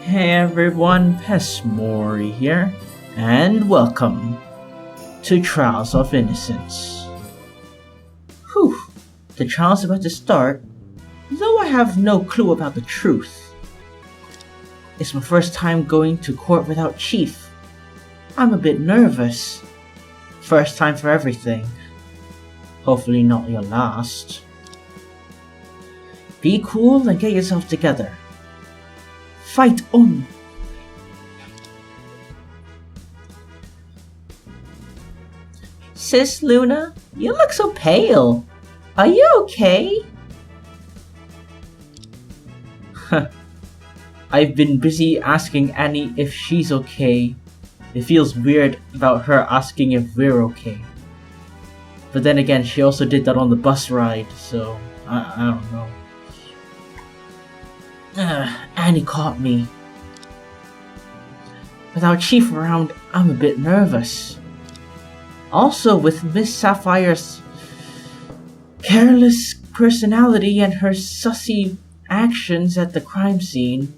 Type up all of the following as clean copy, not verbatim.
Hey everyone, Pesmori here, and welcome to Trials of Innocence. Whew, the trial's about to start, though I have no clue about the truth. It's my first time going to court without Chief. I'm a bit nervous. First time for everything. Hopefully not your last. Be cool and get yourself together. Fight on! Sis Luna, you look so pale. Are you okay? I've been busy asking Annie if she's okay. It feels weird about her asking if we're okay. But then again, she also did that on the bus ride, so I don't know. Annie caught me. Without Chief around, I'm a bit nervous. Also, with Miss Sapphire's careless personality and her sussy actions at the crime scene.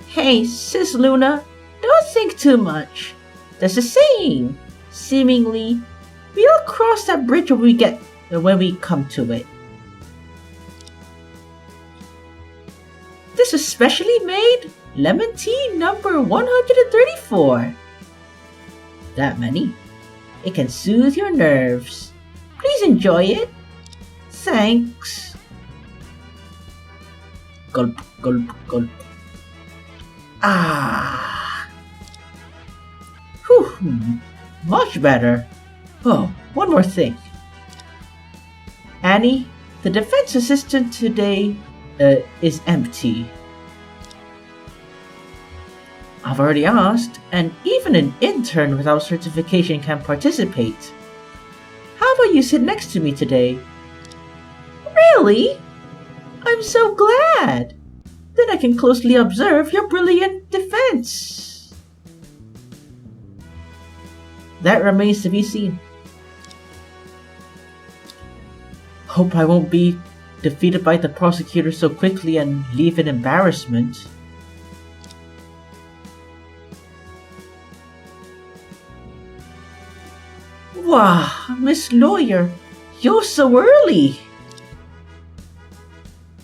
Hey, Sis Luna, don't think too much. There's a saying, seemingly, we'll cross that bridge when we come to it. This is specially made lemon tea number 134. That many? It can soothe your nerves. Please enjoy it. Thanks. Gulp, gulp, gulp. Ah. Whew, much better. Oh, one more thing. Annie, the defense assistant today is empty. I've already asked, and even an intern without certification can participate. How about you sit next to me today? Really? I'm so glad! Then I can closely observe your brilliant defense. That remains to be seen. Hope I won't be defeated by the prosecutor so quickly and leave in embarrassment. Wow, Miss Lawyer, you're so early!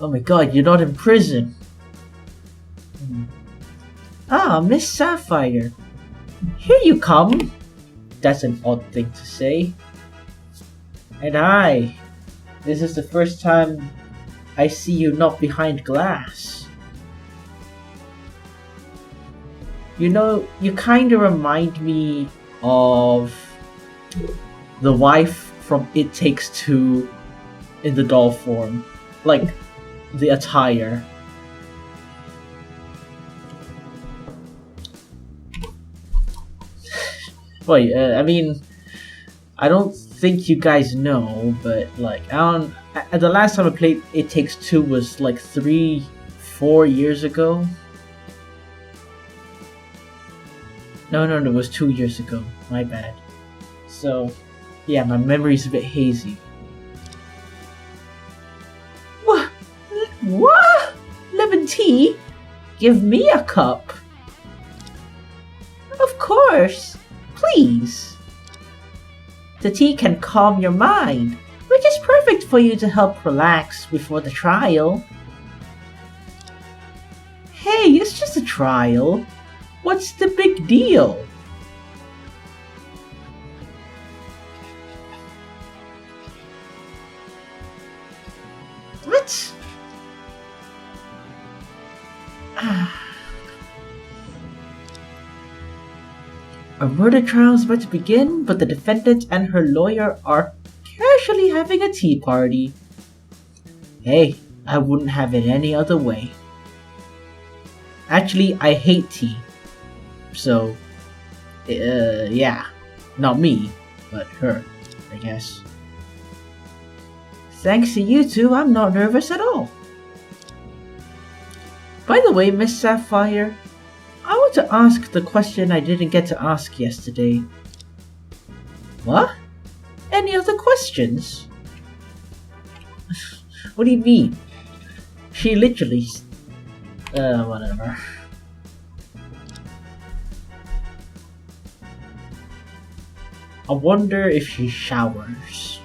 Oh my god, you're not in prison. Ah, Miss Sapphire. Here you come. That's an odd thing to say. And I. This is the first time I see you not behind glass. You know, you kinda remind me of the wife from It Takes Two in the doll form. Like, the attire. Wait, I mean, I don't think you guys know, but like, the last time I played It Takes Two was like 3-4 years ago. No, it was 2 years ago. My bad. So, yeah, my memory's a bit hazy. What? What? Lemon tea? Give me a cup. Of course. Please. The tea can calm your mind, which is perfect for you to help relax before the trial. Hey, it's just a trial. What's the big deal? What? A murder trial is about to begin, but the defendant and her lawyer are casually having a tea party. Hey, I wouldn't have it any other way. Actually, I hate tea. So, yeah. Not me, but her, I guess. Thanks to you two, I'm not nervous at all. By the way, Miss Sapphire, I want to ask the question I didn't get to ask yesterday. What? Any other questions? What do you mean? She literally Whatever. I wonder if she showers.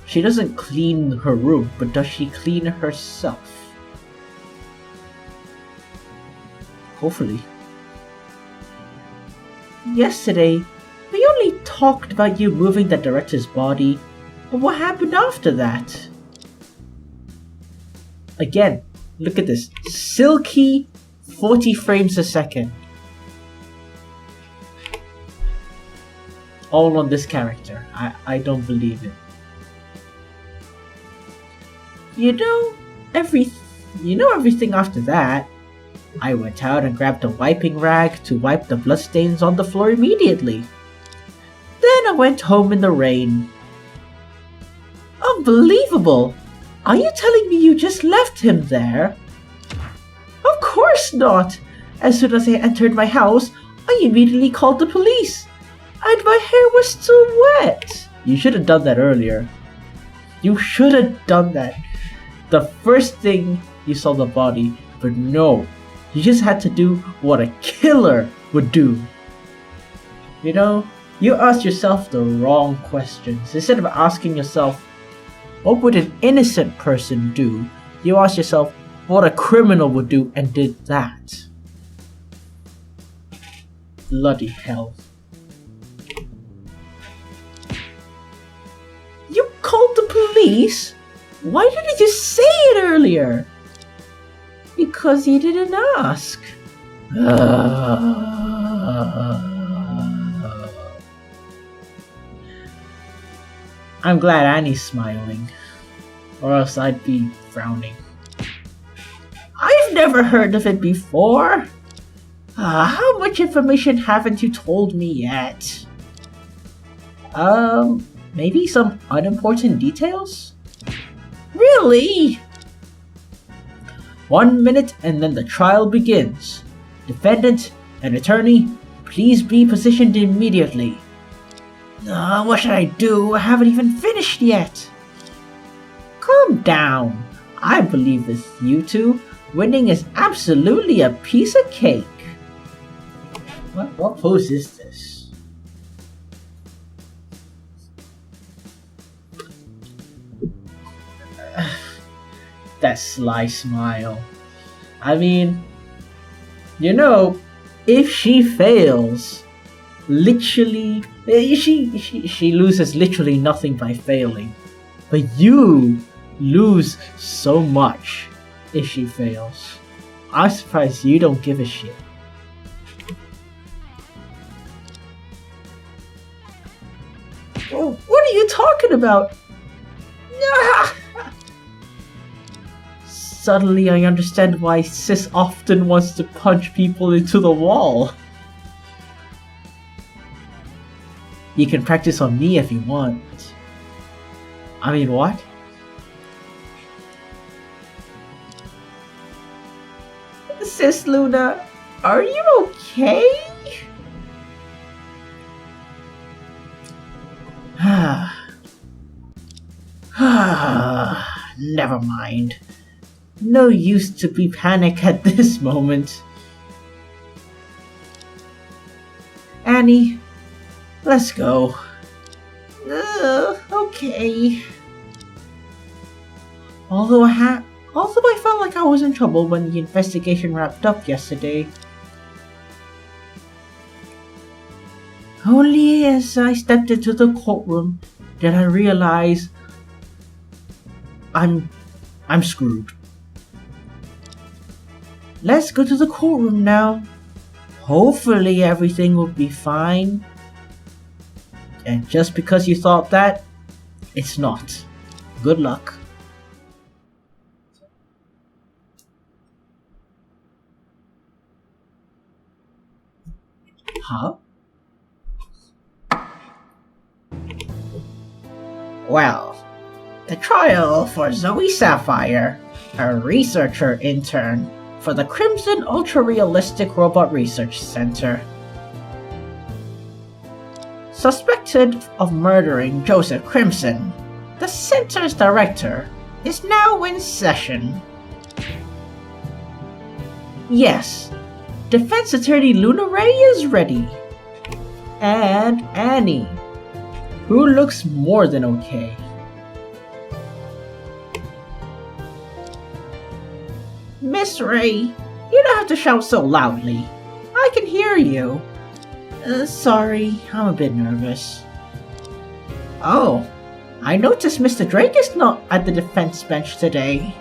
She doesn't clean her room, but does she clean herself? Hopefully. Yesterday, we only talked about you moving the director's body, but what happened after that? Again, look at this. Silky 40 frames a second. All on this character. I don't believe it. You know everything after that. I went out and grabbed a wiping rag to wipe the bloodstains on the floor immediately. Then I went home in the rain. Unbelievable! Are you telling me you just left him there? Of course not! As soon as I entered my house, I immediately called the police. And my hair was still wet. You should have done that earlier. You should have done that. The first thing you saw the body, but no. You just had to do what a killer would do. You know, you asked yourself the wrong questions. Instead of asking yourself, what would an innocent person do? You asked yourself, what a criminal would do, and did that. Bloody hell. You called the police? Why didn't you say it earlier? Because you didn't ask. I'm glad Annie's smiling, or else I'd be frowning. I've never heard of it before. How much information haven't you told me yet? Maybe some unimportant details? Really? 1 minute and then the trial begins. Defendant and attorney, please be positioned immediately. What should I do? I haven't even finished yet. Calm down. I believe with you two, winning is absolutely a piece of cake. What pose is this? That sly smile. I mean, you know, if she fails, literally, she loses literally nothing by failing. But you lose so much if she fails. I'm surprised you don't give a shit. Oh, what are you talking about? Suddenly I understand why Sis often wants to punch people into the wall. You can practice on me if you want. I mean, what? Sis Luna, are you okay? Never mind. No use to be panic at this moment. Annie, let's go. Okay. Although I felt like I was in trouble when the investigation wrapped up yesterday. Only as I stepped into the courtroom did I realize I'm screwed. Let's go to the courtroom now. Hopefully everything will be fine. And just because you thought that, it's not. Good luck. Huh? Well, the trial for Zoe Sapphire, a researcher intern for the Crimson Ultra-Realistic Robot Research Center. Suspected of murdering Joseph Crimson, the center's director is now in session. Yes, defense attorney Luna Ray is ready. And Annie, who looks more than okay. Miss Ray, you don't have to shout so loudly. I can hear you. Sorry, I'm a bit nervous. Oh, I noticed Mr. Drake is not at the defense bench today.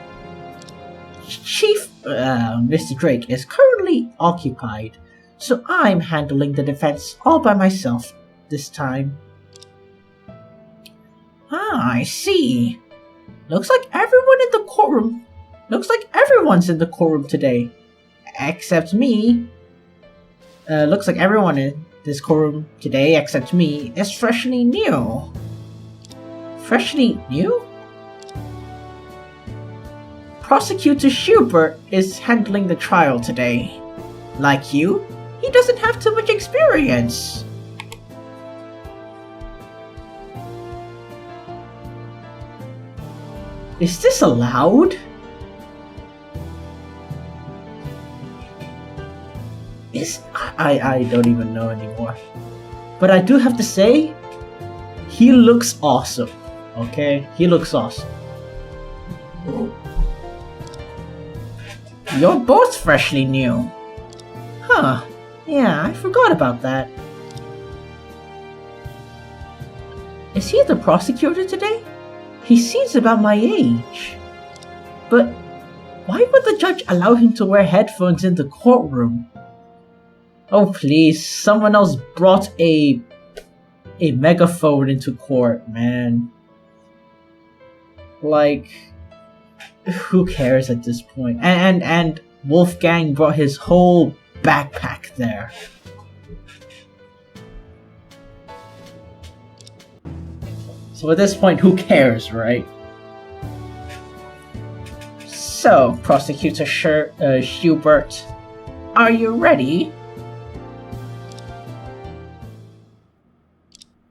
Chief Mr. Drake is currently occupied, so I'm handling the defense all by myself this time. Ah, I see. Looks like everyone's in the courtroom today. Except me. Looks like everyone in this courtroom today, except me, is freshly new. Freshly new? Prosecutor Schubert is handling the trial today. Like you, he doesn't have too much experience. Is this allowed? I don't even know anymore. But I do have to say, he looks awesome. Okay? He looks awesome. You're both freshly new. Huh. Yeah, I forgot about that. Is he the prosecutor today? He seems about my age. But why would the judge allow him to wear headphones in the courtroom? Oh please, someone else brought a megaphone into court, man. Like, who cares at this point? And Wolfgang brought his whole backpack there. So at this point, who cares, right? So, Prosecutor Schubert, are you ready?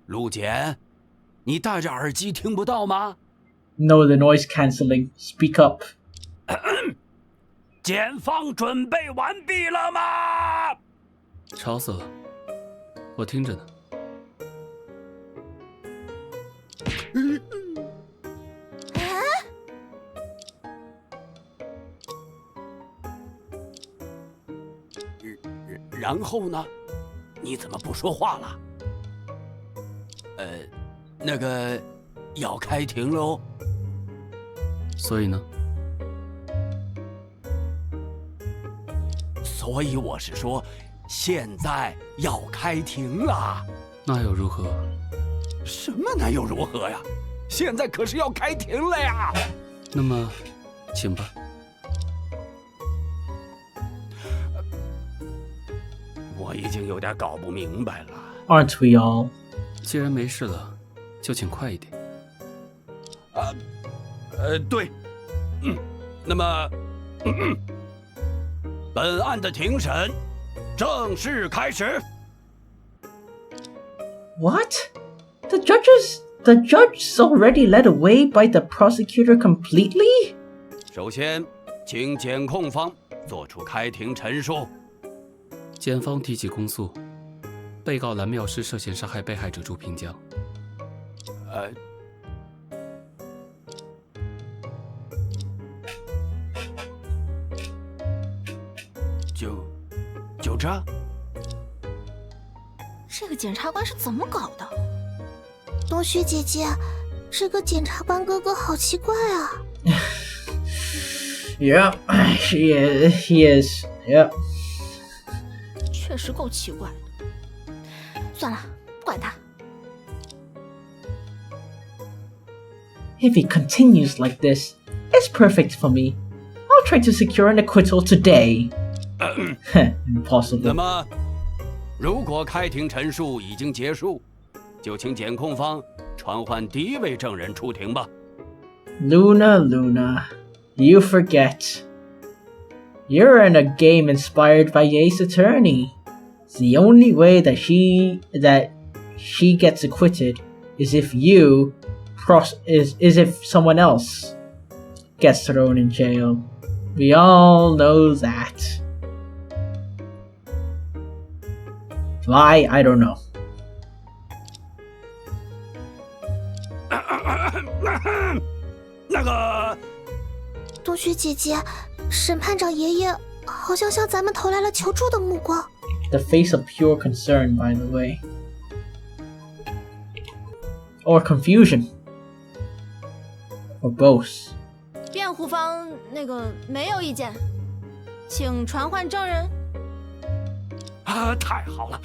陆检，你戴着耳机听不到吗？ No, the noise cancelling. Speak up. 检方准备完毕了吗？吵死了，我听着呢。然后呢？你怎么不说话了？那个，要开庭喽。所以呢？所以我是说，现在要开庭了。那又如何？什么那又如何呀？现在可是要开庭了呀！那么，请吧。我已经有点搞不明白了。Aren't we all? 既然没事了，就请快一点。对，那么，本案的庭审正式开始。What? The judge's already led away by the prosecutor completely? 首先，请检控方作出开庭陈述。检方提起公诉，被告蓝妙诗涉嫌杀害被害者朱平江。就这？这个检察官是怎么搞的？冬雪姐姐，这个检察官哥哥好奇怪啊。Yeah, he is. Yeah. 确实够奇怪的。算了，不管他。If he continues like this, it's perfect for me. I'll try to secure an acquittal today. Impossible. 那么，如果开庭陈述已经结束，就请检控方传唤第一位证人出庭吧。Luna, you forget. You're in a game inspired by Ye's attorney. The only way that she gets acquitted is if if someone else gets thrown in jail. We all know that. Why? I don't know. 那个，冬雪姐姐，审判长爷爷好像向咱们投来了求助的目光。The face of pure concern, by the way. Or confusion. Or both. 辩护方没有意见，请传唤证人。啊，太好了，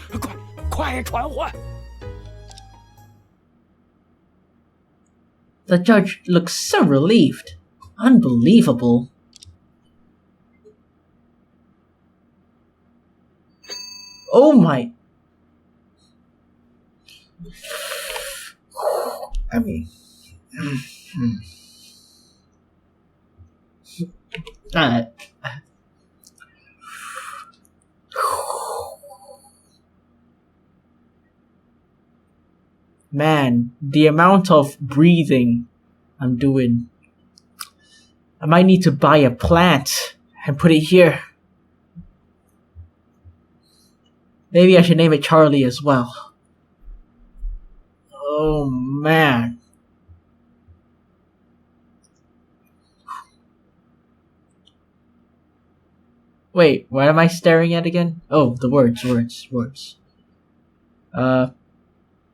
快传唤！ The judge looks so relieved. Unbelievable. Oh my. I mean. Man, the amount of breathing I'm doing. I might need to buy a plant and put it here. Maybe I should name it Charlie as well. Oh man. Wait, what am I staring at again? Oh, the words.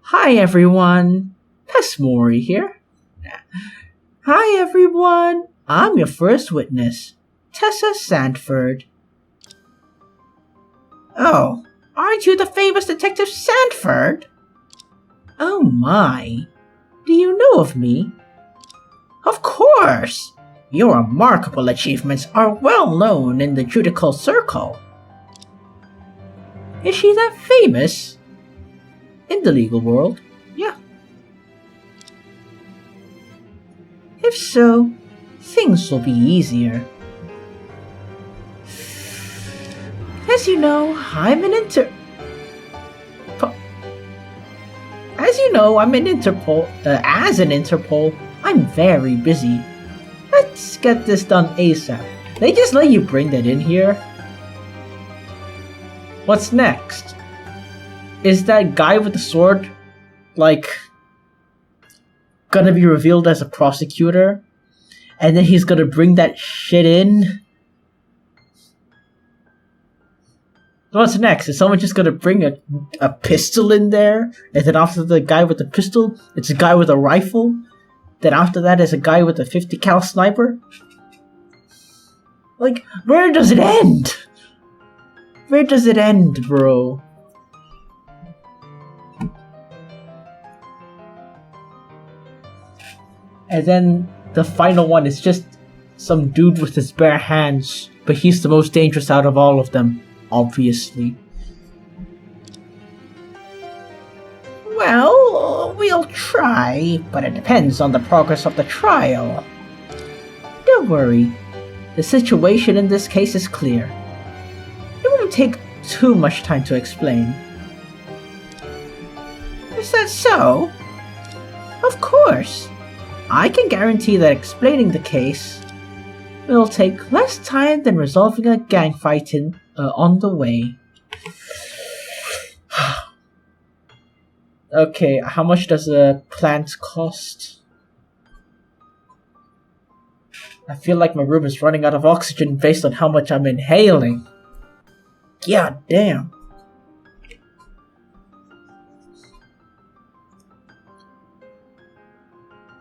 Hi everyone, Pesmori here. Hi everyone, I'm your first witness, Tessa Sandford. Oh, aren't you the famous Detective Sandford? Oh my, do you know of me? Of course! Your remarkable achievements are well known in the judicial circle. Is she that famous? In the legal world, yeah. If so, things will be easier. As you know, I'm an Interpol. As an Interpol, I'm very busy. Let's get this done ASAP. They just let you bring that in here? What's next? Is that guy with the sword, gonna be revealed as a prosecutor? And then he's gonna bring that shit in? What's next? Is someone just gonna bring a pistol in there? And then after the guy with the pistol, it's a guy with a rifle? Then after that is a guy with a 50 cal sniper? Where does it end? Where does it end, bro? And then the final one is just some dude with his bare hands, but he's the most dangerous out of all of them, obviously. Well, we'll try, but it depends on the progress of the trial. Don't worry, the situation in this case is clear. It won't take too much time to explain. Is that so? Of course. I can guarantee that explaining the case will take less time than resolving a gang fight on the way. Okay, how much does a plant cost? I feel like my room is running out of oxygen based on how much I'm inhaling. God damn.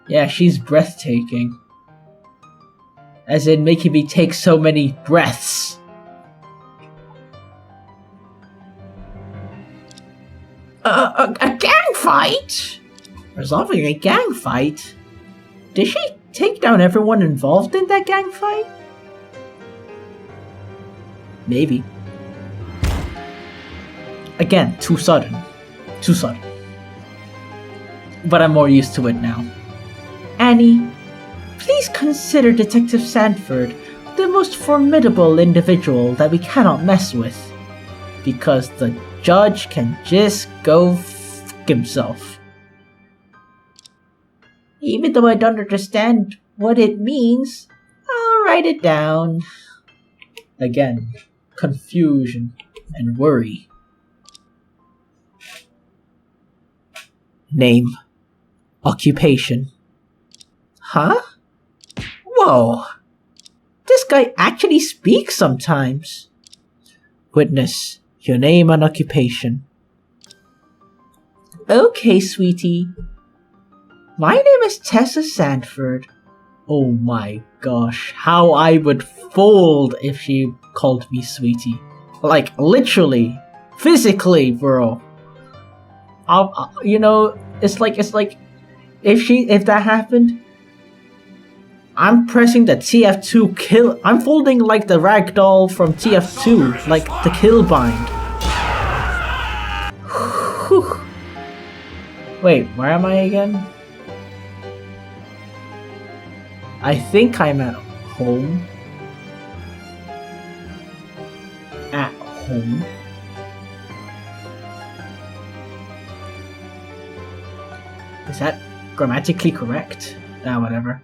Yeah, she's breathtaking. As in making me take so many breaths. A gang fight? Resolving a gang fight? Did she take down everyone involved in that gang fight? Maybe. Again, too sudden. Too sudden. But I'm more used to it now. Annie, please consider Detective Sandford the most formidable individual that we cannot mess with. Because the judge can just go f*** himself. Even though I don't understand what it means, I'll write it down. Again, confusion and worry. Name. Occupation. Huh? Whoa! This guy actually speaks sometimes. Witness. Your name and occupation. Okay, sweetie. My name is Tessa Sanford. Oh my gosh, how I would fold if she called me sweetie. Like, literally. Physically, bro. You know, it's like, if that happened, I'm pressing the TF2 kill. I'm folding like the ragdoll from TF2, like the kill bind. Wait, where am I again? I think I'm at home. At home. Is that grammatically correct? Ah, whatever.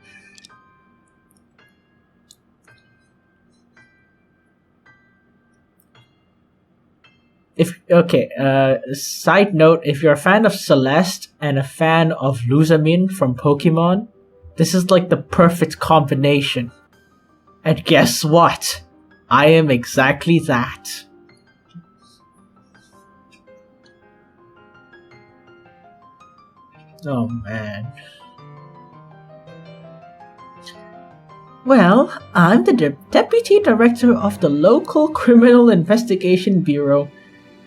Side note, if you're a fan of Celeste and a fan of Luzamin from Pokemon, this is like the perfect combination. And guess what? I am exactly that. Oh man. Well, I'm the Deputy Director of the local Criminal Investigation Bureau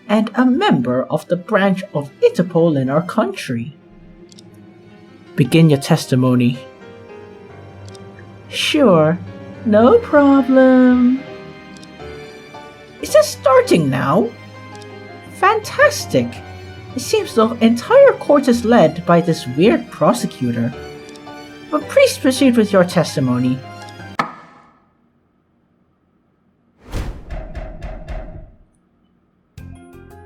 and a member of the branch of Interpol in our country. Begin your testimony. Sure, no problem. Is this starting now? Fantastic. It seems the entire court is led by this weird prosecutor. But please proceed with your testimony.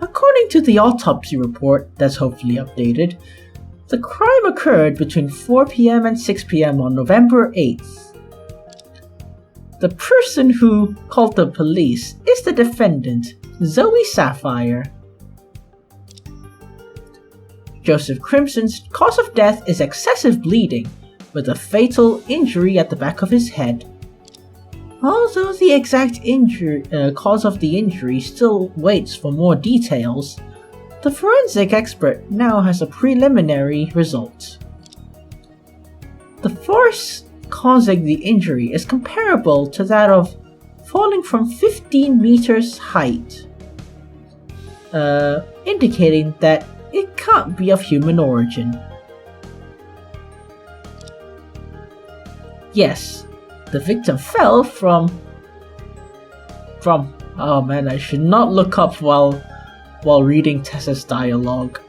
According to the autopsy report that's hopefully updated, the crime occurred between 4 p.m. and 6 p.m. on November 8th. The person who called the police is the defendant, Zoe Sapphire. Joseph Crimson's cause of death is excessive bleeding, with a fatal injury at the back of his head. Although the exact cause of the injury still waits for more details, the forensic expert now has a preliminary result. The force causing the injury is comparable to that of falling from 15 meters height, indicating that it can't be of human origin. Yes, the victim fell from... Oh man, I should not look up while reading Tessa's dialogue.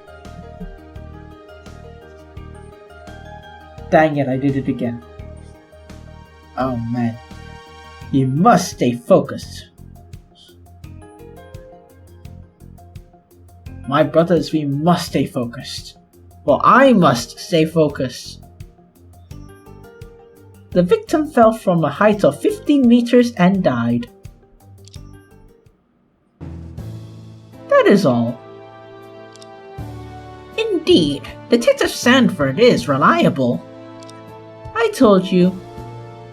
Dang it, I did it again. Oh man. You must stay focused. My brothers, we must stay focused. Well, I must stay focused. The victim fell from a height of 15 meters and died. That is all. Indeed, Detective Sanford is reliable. I told you,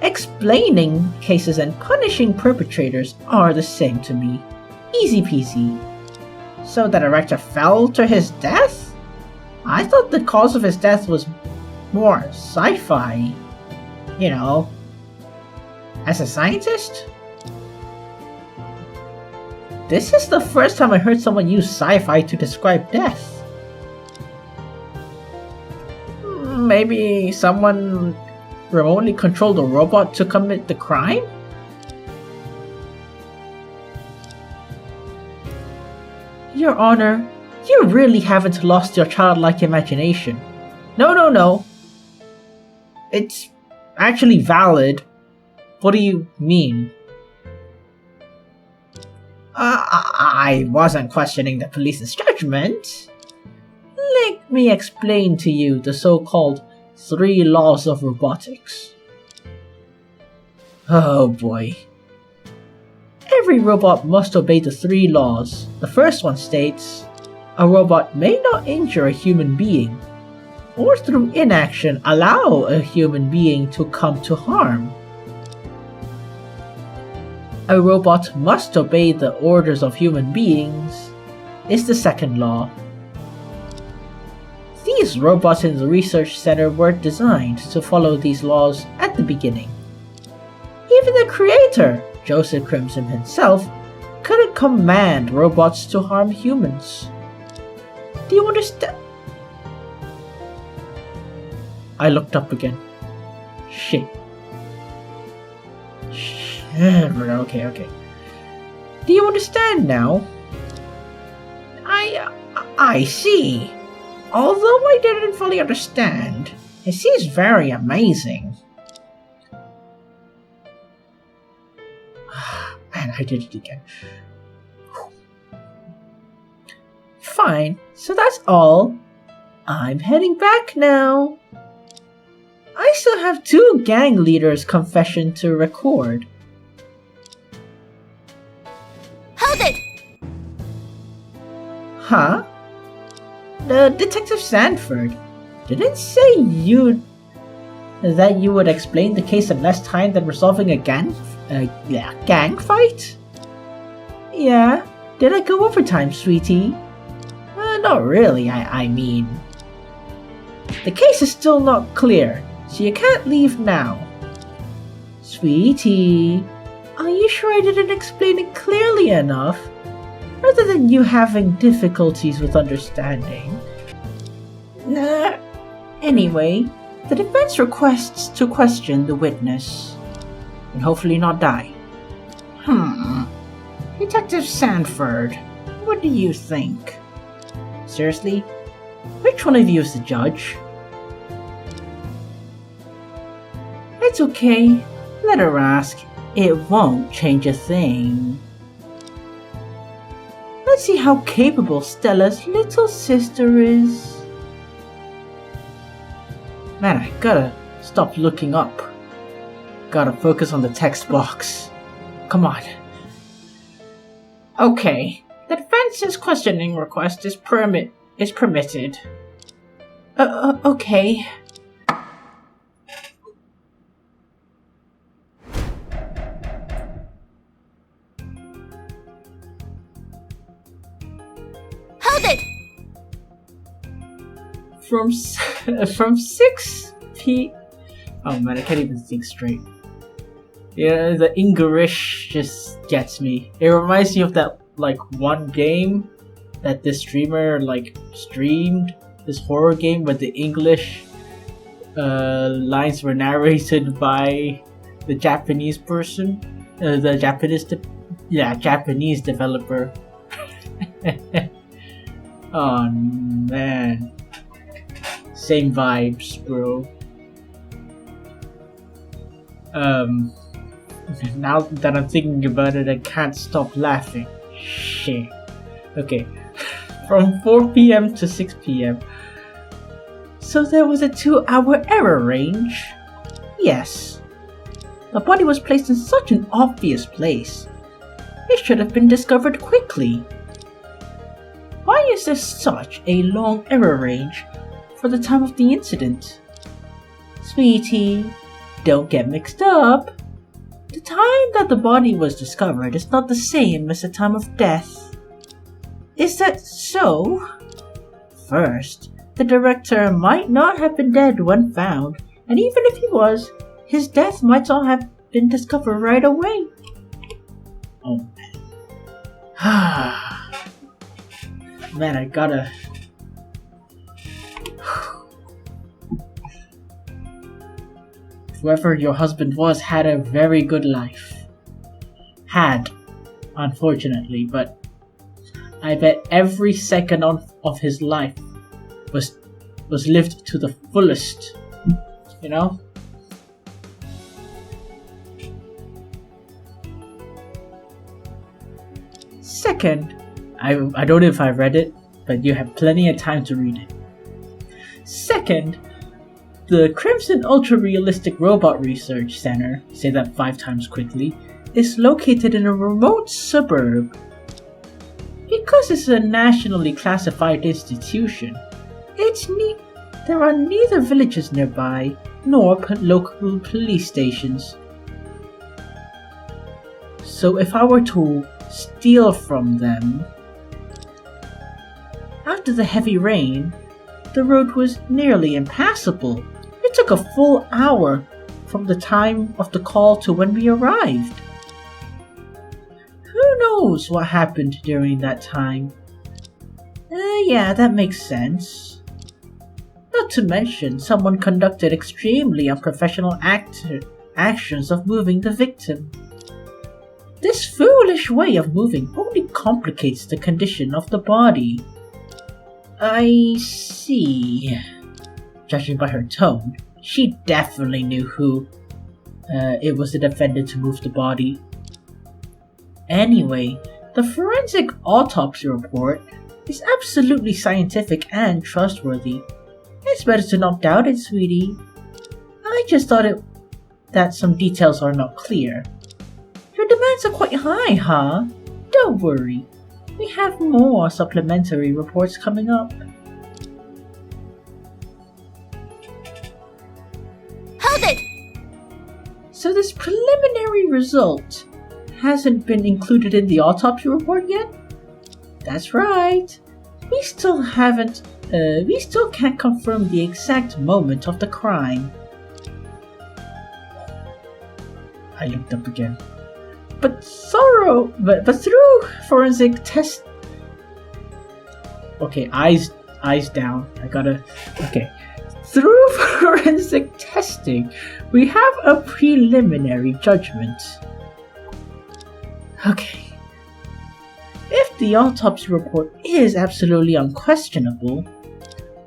explaining cases and punishing perpetrators are the same to me. Easy peasy. So the director fell to his death? I thought the cause of his death was more sci-fi. You know, as a scientist? This is the first time I heard someone use sci-fi to describe death. Maybe someone remotely controlled a robot to commit the crime? Your Honor, you really haven't lost your childlike imagination. No. It's actually valid. What do you mean? I wasn't questioning the police's judgment. Let me explain to you the so-called 3 laws of robotics. Oh boy. Every robot must obey the 3 laws. The first one states, a robot may not injure a human being or through inaction allow a human being to come to harm. A robot must obey the orders of human beings is the second law. These robots in the research center were designed to follow these laws at the beginning. Even the creator, Joseph Crimson himself, couldn't command robots to harm humans. Do you understand? I looked up again. Shit. Okay. Do you understand now? I see. Although I didn't fully understand, it seems very amazing. Man, I did it again. Fine, so that's all. I'm heading back now. I still have 2 gang leaders' confession to record. Hold it! Huh? The Detective Sanford didn't say that you would explain the case in less time than resolving a gang fight? Yeah, did I go overtime, sweetie? Not really, I mean. The case is still not clear, so you can't leave now. Sweetie, are you sure I didn't explain it clearly enough? Rather than you having difficulties with understanding. Anyway, the defense requests to question the witness, and hopefully not die. Detective Sanford, what do you think? Seriously? Which one of you is the judge? It's okay, let her ask. It won't change a thing. Let's see how capable Stella's little sister is. Man, I gotta stop looking up. Gotta focus on the text box. Come on. Okay, the defense's questioning request is permitted. Okay. Hold it! From 6 p. Oh man, I can't even think straight. Yeah, the English just gets me. It reminds me of that one game that this streamer streamed, this horror game, but the English lines were narrated by the Japanese person, the Japanese developer. Oh man, same vibes, bro. Now that I'm thinking about it, I can't stop laughing. Shit. Okay, from 4 p.m. to 6 p.m. So there was a 2-hour error range? Yes. The body was placed in such an obvious place. It should have been discovered quickly. Why is there such a long error range for the time of the incident? Sweetie, don't get mixed up. The time that the body was discovered is not the same as the time of death. Is that so? First, the director might not have been dead when found, and even if he was, his death might not have been discovered right away. Oh man. Man, I gotta... Whoever your husband was had a very good life. Had, unfortunately, but I bet every second of his life was lived to the fullest. You know? Second, I don't know if I read it, but you have plenty of time to read it. Second, the Crimson Ultra Realistic Robot Research Center, say that 5 times quickly, is located in a remote suburb. Because it's a nationally classified institution, There are neither villages nearby nor local police stations. So if I were to steal from them... After the heavy rain, the road was nearly impassable. It took a full hour from the time of the call to when we arrived. Who knows what happened during that time? Yeah, that makes sense. Not to mention, someone conducted extremely unprofessional actions of moving the victim. This foolish way of moving only complicates the condition of the body. I see. Judging by her tone, she definitely knew who it was the defendant to move the body. Anyway, the forensic autopsy report is absolutely scientific and trustworthy. It's better to not doubt it, sweetie. I just thought that some details are not clear. Your demands are quite high, huh? Don't worry. We have more supplementary reports coming up. Hold it! So this preliminary result hasn't been included in the autopsy report yet? That's right. We still can't confirm the exact moment of the crime. I looked up again. But through forensic test... Okay, eyes down. Okay. Through forensic testing, we have a preliminary judgment. Okay. If the autopsy report is absolutely unquestionable,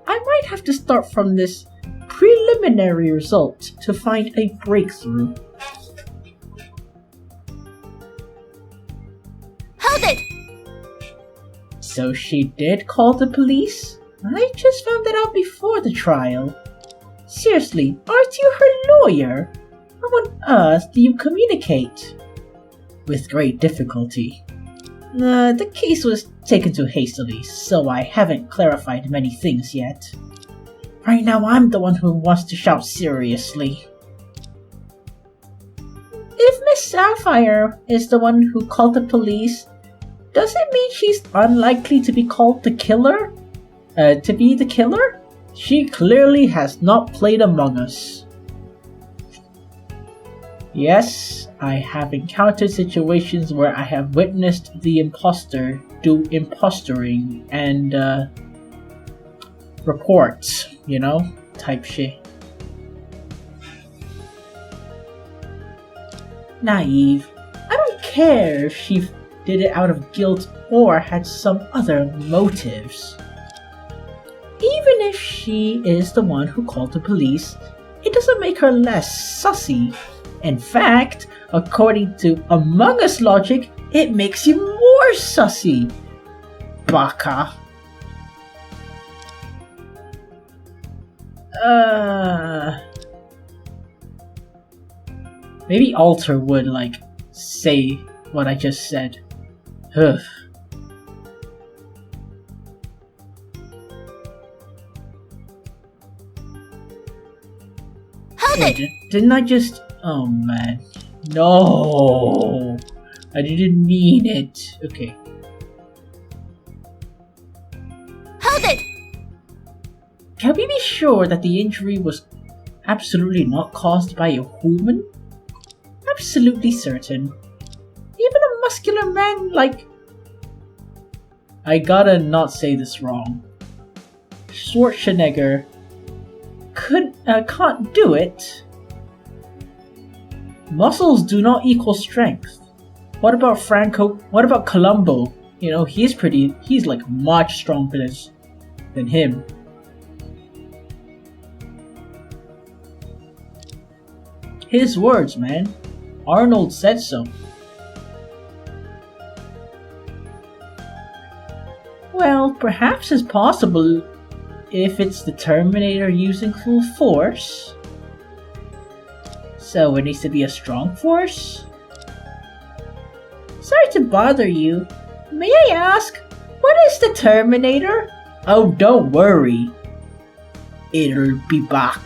I might have to start from this preliminary result to find a breakthrough. Hold it! So she did call the police? I just found that out before the trial. Seriously, aren't you her lawyer? How on earth do you communicate? With great difficulty. The case was taken too hastily, so I haven't clarified many things yet. Right now I'm the one who wants to shout seriously. If Miss Sapphire is the one who called the police, does it mean she's unlikely to be called the killer? To be the killer? She clearly has not played Among Us. Yes, I have encountered situations where I have witnessed the imposter do impostoring and reports, type shit. Naive. I don't care if she did it out of guilt or had some other motives. Even if she is the one who called the police, it doesn't make her less sussy. In fact, according to Among Us logic, it makes you more sussy. Baka. Maybe Alter would, say what I just said. Ugh. Hold it! Didn't I just... Oh man. No! I didn't mean it. Okay. Hold it! Can we be sure that the injury was absolutely not caused by a human? Absolutely certain. Even a muscular man like... I gotta not say this wrong. Schwarzenegger can't do it. Muscles do not equal strength. What about Franco? What about Columbo? He's like much stronger than him. His words, man. Arnold said so. Well, perhaps it's possible if it's the Terminator using full force. So it needs to be a strong force? Sorry to bother you. May I ask, what is the Terminator? Oh, don't worry. it'll be back.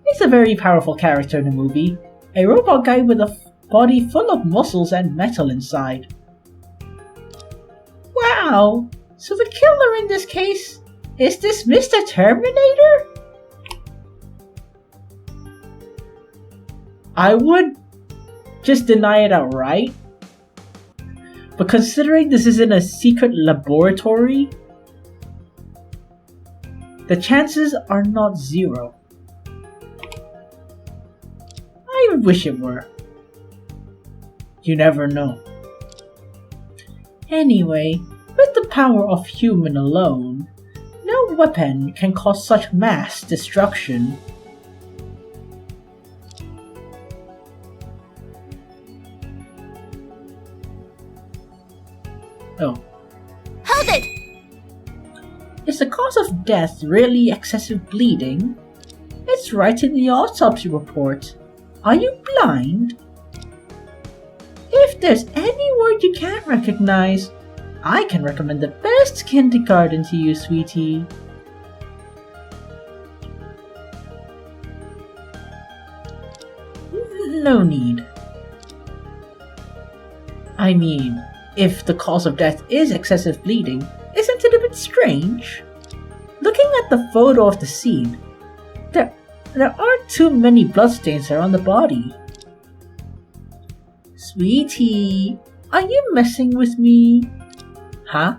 He's a very powerful character in the movie. A robot guy with a body full of muscles and metal inside. Wow! So the killer in this case is this Mr. Terminator? I would just deny it outright. But considering this is in a secret laboratory, the chances are not zero. I wish it were. You never know. Anyway, with the power of human alone, no weapon can cause such mass destruction. Oh. Hold it! Is the cause of death really excessive bleeding? It's right in the autopsy report. Are you blind? If there's any word you can't recognize, I can recommend the best kindergarten to you, sweetie. No need. I mean, if the cause of death is excessive bleeding, isn't it a bit strange? Looking at the photo of the scene, there aren't too many bloodstains around the body. Sweetie, are you messing with me? Huh?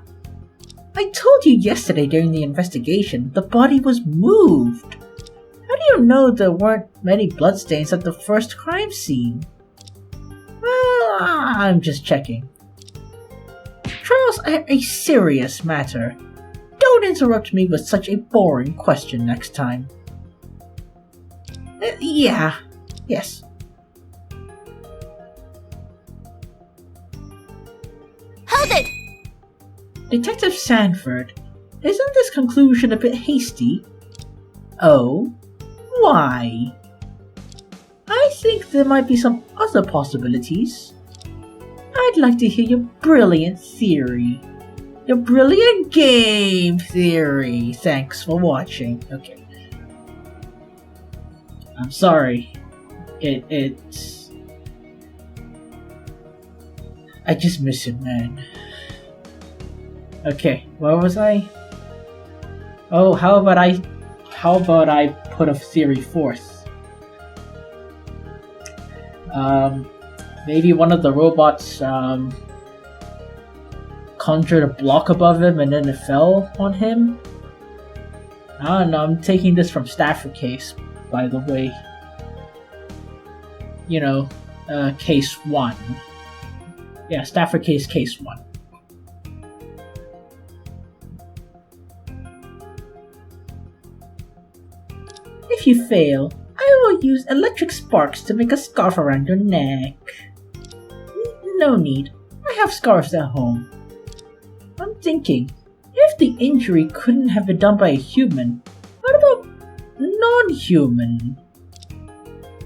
I told you yesterday during the investigation the body was moved. How do you know there weren't many bloodstains at the first crime scene? Well, I'm just checking. Trials are a serious matter. Don't interrupt me with such a boring question next time. Yes. Hold it! Detective Sanford, isn't this conclusion a bit hasty? Oh? Why? I think there might be some other possibilities. I'd like to hear your brilliant theory. Your brilliant game theory. Thanks for watching. Okay. I'm sorry. It's... I just miss it, man. Okay, where was I? Oh, how about I put a theory forth? Maybe one of the robots conjured a block above him and then it fell on him? I don't know, I'm taking this from Stafford case, by the way. You know, case 1. Yeah, Stafford case 1. If you fail, I will use electric sparks to make a scarf around your neck. No need, I have scarves at home. I'm thinking, if the injury couldn't have been done by a human, what about non-human?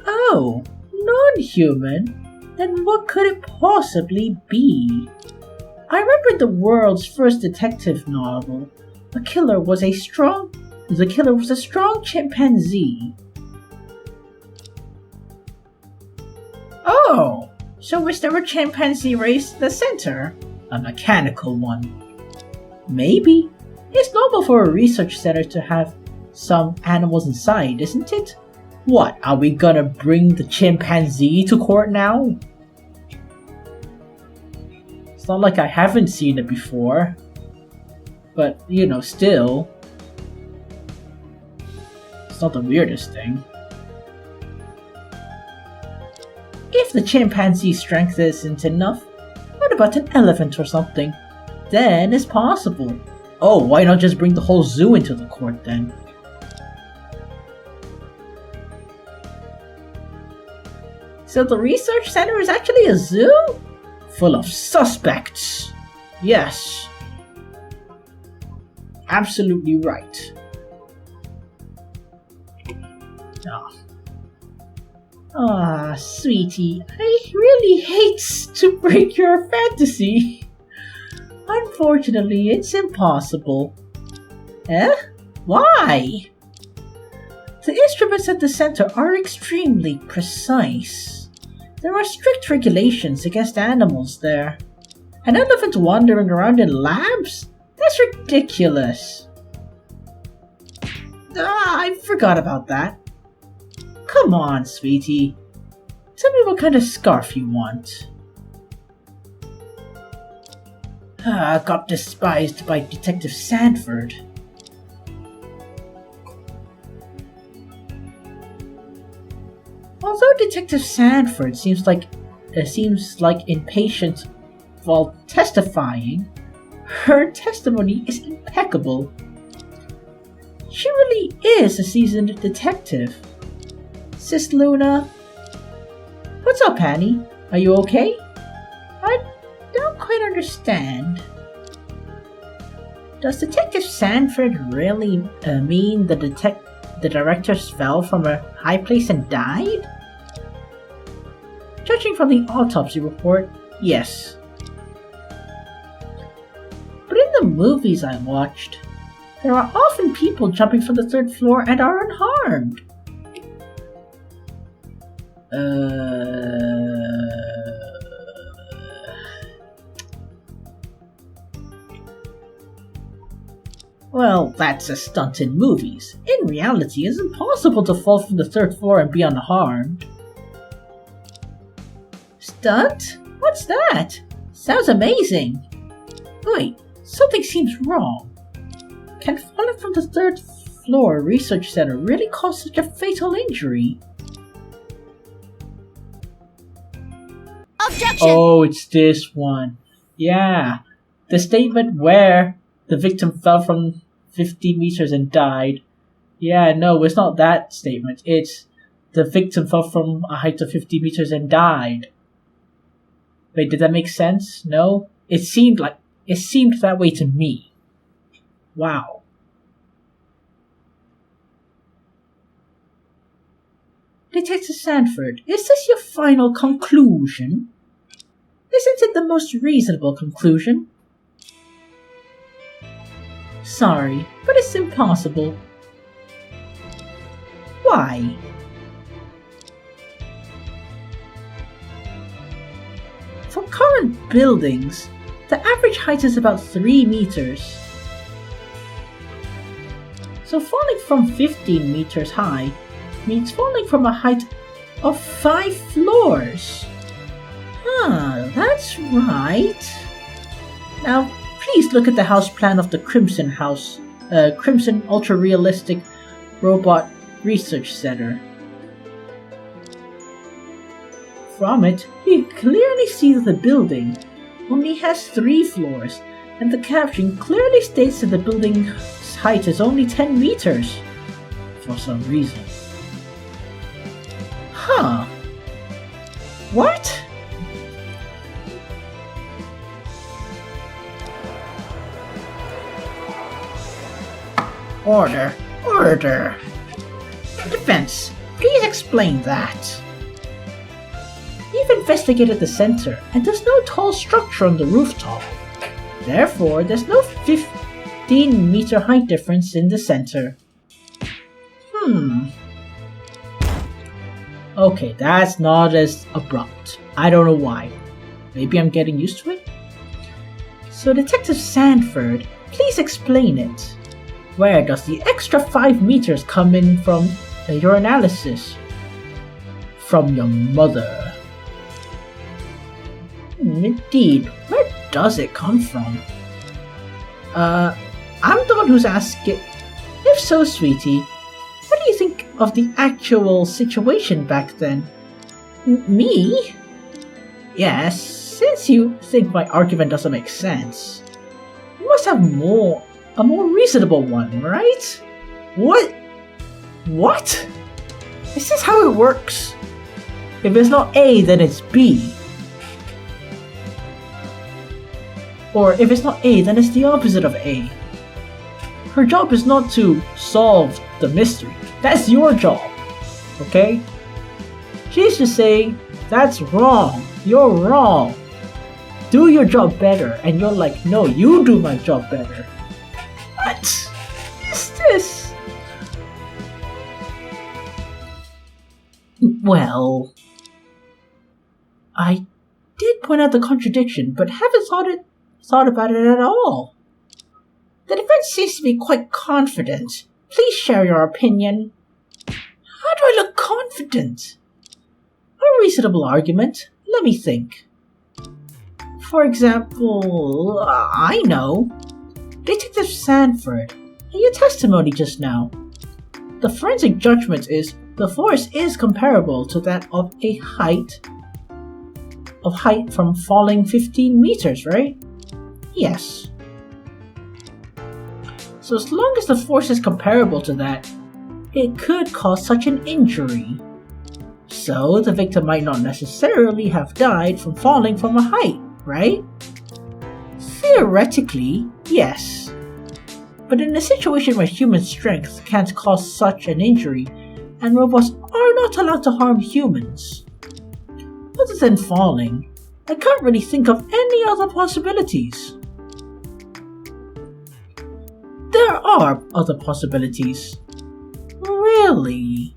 Oh, non-human? Then what could it possibly be? I remember the world's first detective novel. The killer was a strong chimpanzee. Oh, so is there a chimpanzee race in the center? A mechanical one. Maybe. It's normal for a research center to have some animals inside, isn't it? What, are we gonna bring the chimpanzee to court now? It's not like I haven't seen it before. But, you know, still. It's not the weirdest thing. If the chimpanzee's strength isn't enough, what about an elephant or something? Then it's possible. Oh, why not just bring the whole zoo into the court then? So the research center is actually a zoo? Full of suspects. Yes. Absolutely right. Sweetie, I really hate to break your fantasy. Unfortunately, it's impossible. Eh? Why? The instruments at the center are extremely precise. There are strict regulations against animals there. An elephant wandering around in labs? That's ridiculous. I forgot about that. Come on, sweetie. Tell me what kind of scarf you want. Got despised by Detective Sanford. Although Detective Sanford seems like impatient while testifying, her testimony is impeccable. She really is a seasoned detective. Sis Luna? What's up, Annie? Are you okay? I don't quite understand. Does Detective Sanford really mean the directors fell from a high place and died? Judging from the autopsy report, yes. But in the movies I watched, there are often people jumping from the third floor and are unharmed. Well, that's a stunt in movies. In reality, it's impossible to fall from the third floor and be unharmed. Stunt? What's that? Sounds amazing. Wait, something seems wrong. Can falling from the third floor research center really cause such a fatal injury? Objection! Oh, it's this one. Yeah. The statement where the victim fell from 50 meters and died. Yeah, no, it's not that statement. It's the victim fell from a height of 50 meters and died. Wait, did that make sense? No? It seemed that way to me. Wow. Detective Sanford, is this your final conclusion? Isn't it the most reasonable conclusion? Sorry, but it's impossible. Why? For current buildings, the average height is about 3 meters. So falling from 15 meters high means falling from a height of 5 floors. That's right. Now, please look at the house plan of the Crimson House, Crimson Ultra-Realistic Robot Research Center. From it, you can clearly see that the building only has 3 floors, and the caption clearly states that the building's height is only 10 meters. For some reason. Huh. What? Order. Defense, please explain that. You've investigated the center, and there's no tall structure on the rooftop. Therefore, there's no 15-meter height difference in the center. Okay, that's not as abrupt. I don't know why. Maybe I'm getting used to it? So, Detective Sanford, please explain it. Where does the extra 5 meters come in from your analysis? From your mother. Indeed, where does it come from? I'm the one who's asking. If so, sweetie, what do you think of the actual situation back then? Me? Yes, since you think my argument doesn't make sense, you must have a more reasonable one, right? What? Is this how it works? If it's not A, then it's B. Or if it's not A, then it's the opposite of A. Her job is not to solve the mystery. That's your job. Okay? She's just saying, that's wrong. You're wrong. Do your job better. And you're like, no, you do my job better. What is this? Well, I did point out the contradiction, but haven't thought about it at all. The defense seems to be quite confident. Please share your opinion. How do I look confident? A reasonable argument. Let me think. For example, I know. Detective Sanford, in your testimony just now, the forensic judgment is the force is comparable to that of a height from falling 15 meters, right? Yes. So as long as the force is comparable to that, it could cause such an injury. So the victim might not necessarily have died from falling from a height, right? Theoretically, yes. But in a situation where human strength can't cause such an injury, and robots are not allowed to harm humans, other than falling, I can't really think of any other possibilities. There are other possibilities. Really?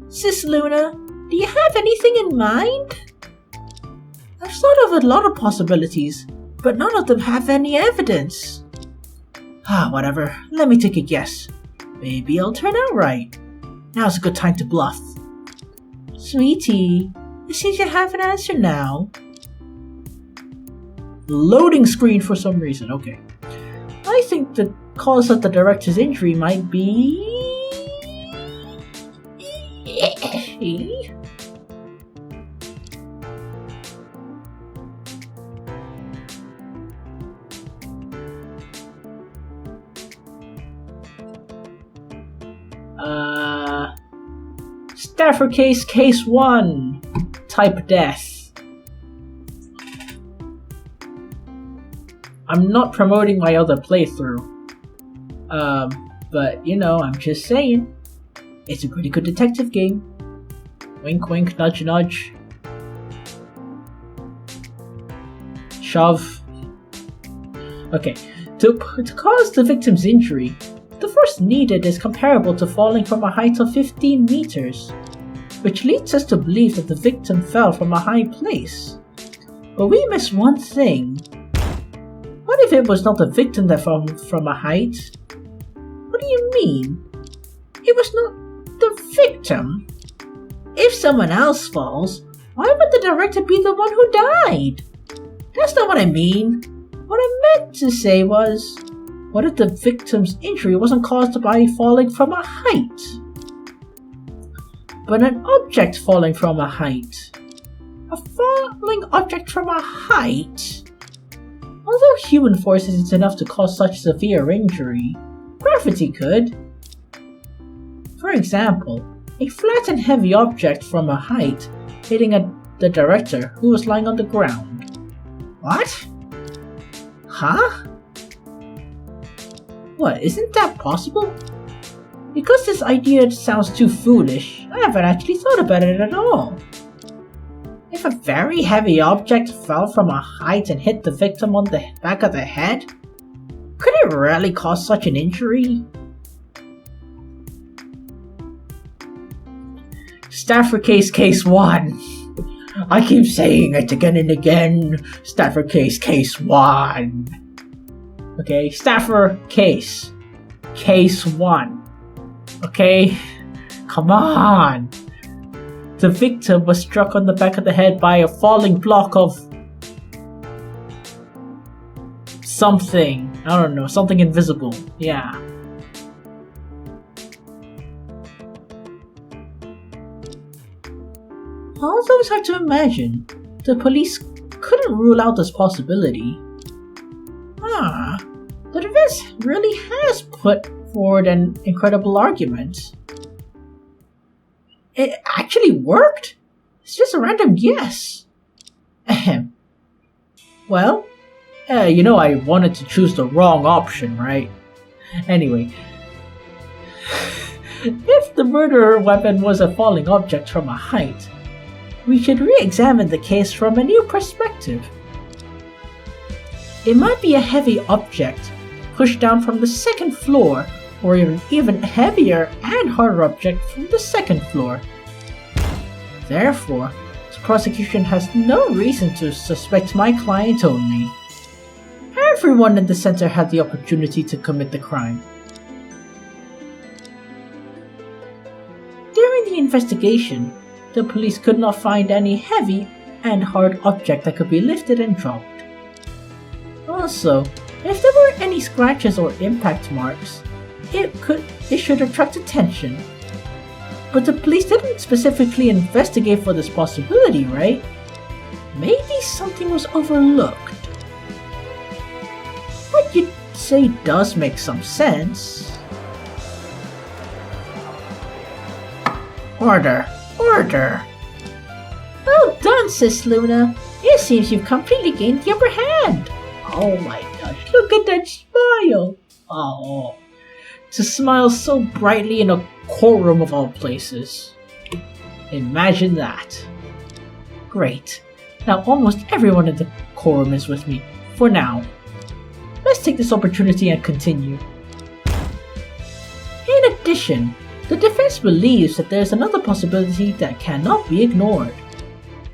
Sis Luna, do you have anything in mind? I've thought of a lot of possibilities, but none of them have any evidence. Whatever. Let me take a guess. Maybe I'll turn out right. Now's a good time to bluff. Sweetie, it seems you have an answer now. Loading screen for some reason. Okay. I think the cause of the director's injury might be... Stafford case 1 type death. I'm not promoting my other playthrough. But you know, I'm just saying. It's a pretty good detective game. Wink wink, nudge nudge. Shove. Okay, to cause the victim's injury, the force needed is comparable to falling from a height of 15 meters, which leads us to believe that the victim fell from a high place. But we miss one thing. What if it was not the victim that fell from a height? What do you mean? It was not the victim? If someone else falls, why would the director be the one who died? That's not what I mean. What I meant to say was, what if the victim's injury wasn't caused by falling from a height, but an object falling from a height? A falling object from a height? Although human force isn't enough to cause such severe injury, gravity could. For example, a flat and heavy object from a height hitting the director who was lying on the ground. What? Huh? What, isn't that possible? Because this idea sounds too foolish, I haven't actually thought about it at all. If a very heavy object fell from a height and hit the victim on the back of the head, could it really cause such an injury? Stafford case 1. I keep saying it again and again. Stafford case 1. Okay, Stafford case 1. Okay, come on. The victim was struck on the back of the head by a falling block of something. I don't know, something invisible. Yeah. Although it's hard to imagine, the police couldn't rule out this possibility. The defense really has put forward an incredible argument. It actually worked? It's just a random guess. Ahem. Well, you know I wanted to choose the wrong option, right? Anyway. If the murder weapon was a falling object from a height, we should re-examine the case from a new perspective. It might be a heavy object pushed down from the second floor, or even heavier and harder object from the second floor. Therefore, the prosecution has no reason to suspect my client only. Everyone in the center had the opportunity to commit the crime. During the investigation, the police could not find any heavy and hard object that could be lifted and dropped. Also, if there were any scratches or impact marks, it should attract attention. But the police didn't specifically investigate for this possibility, right? Maybe something was overlooked. What you'd say does make some sense. Order! Order! Well done, Sis Luna. It seems you've completely gained the upper hand. Oh my gosh, look at that smile! Oh, to smile so brightly in a courtroom of all places. Imagine that. Great. Now almost everyone in the courtroom is with me, for now. Let's take this opportunity and continue. In addition, the defense believes that there's another possibility that cannot be ignored.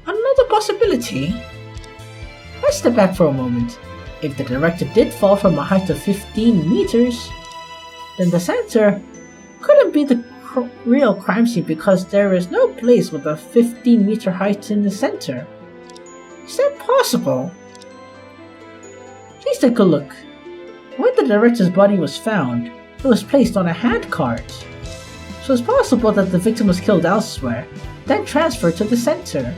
Another possibility? Let's step back for a moment. If the director did fall from a height of 15 meters, then the center couldn't be the real crime scene because there is no place with a 15-meter height in the center. Is that possible? Please take a look. When the director's body was found, it was placed on a handcart. So it's possible that the victim was killed elsewhere, then transferred to the center.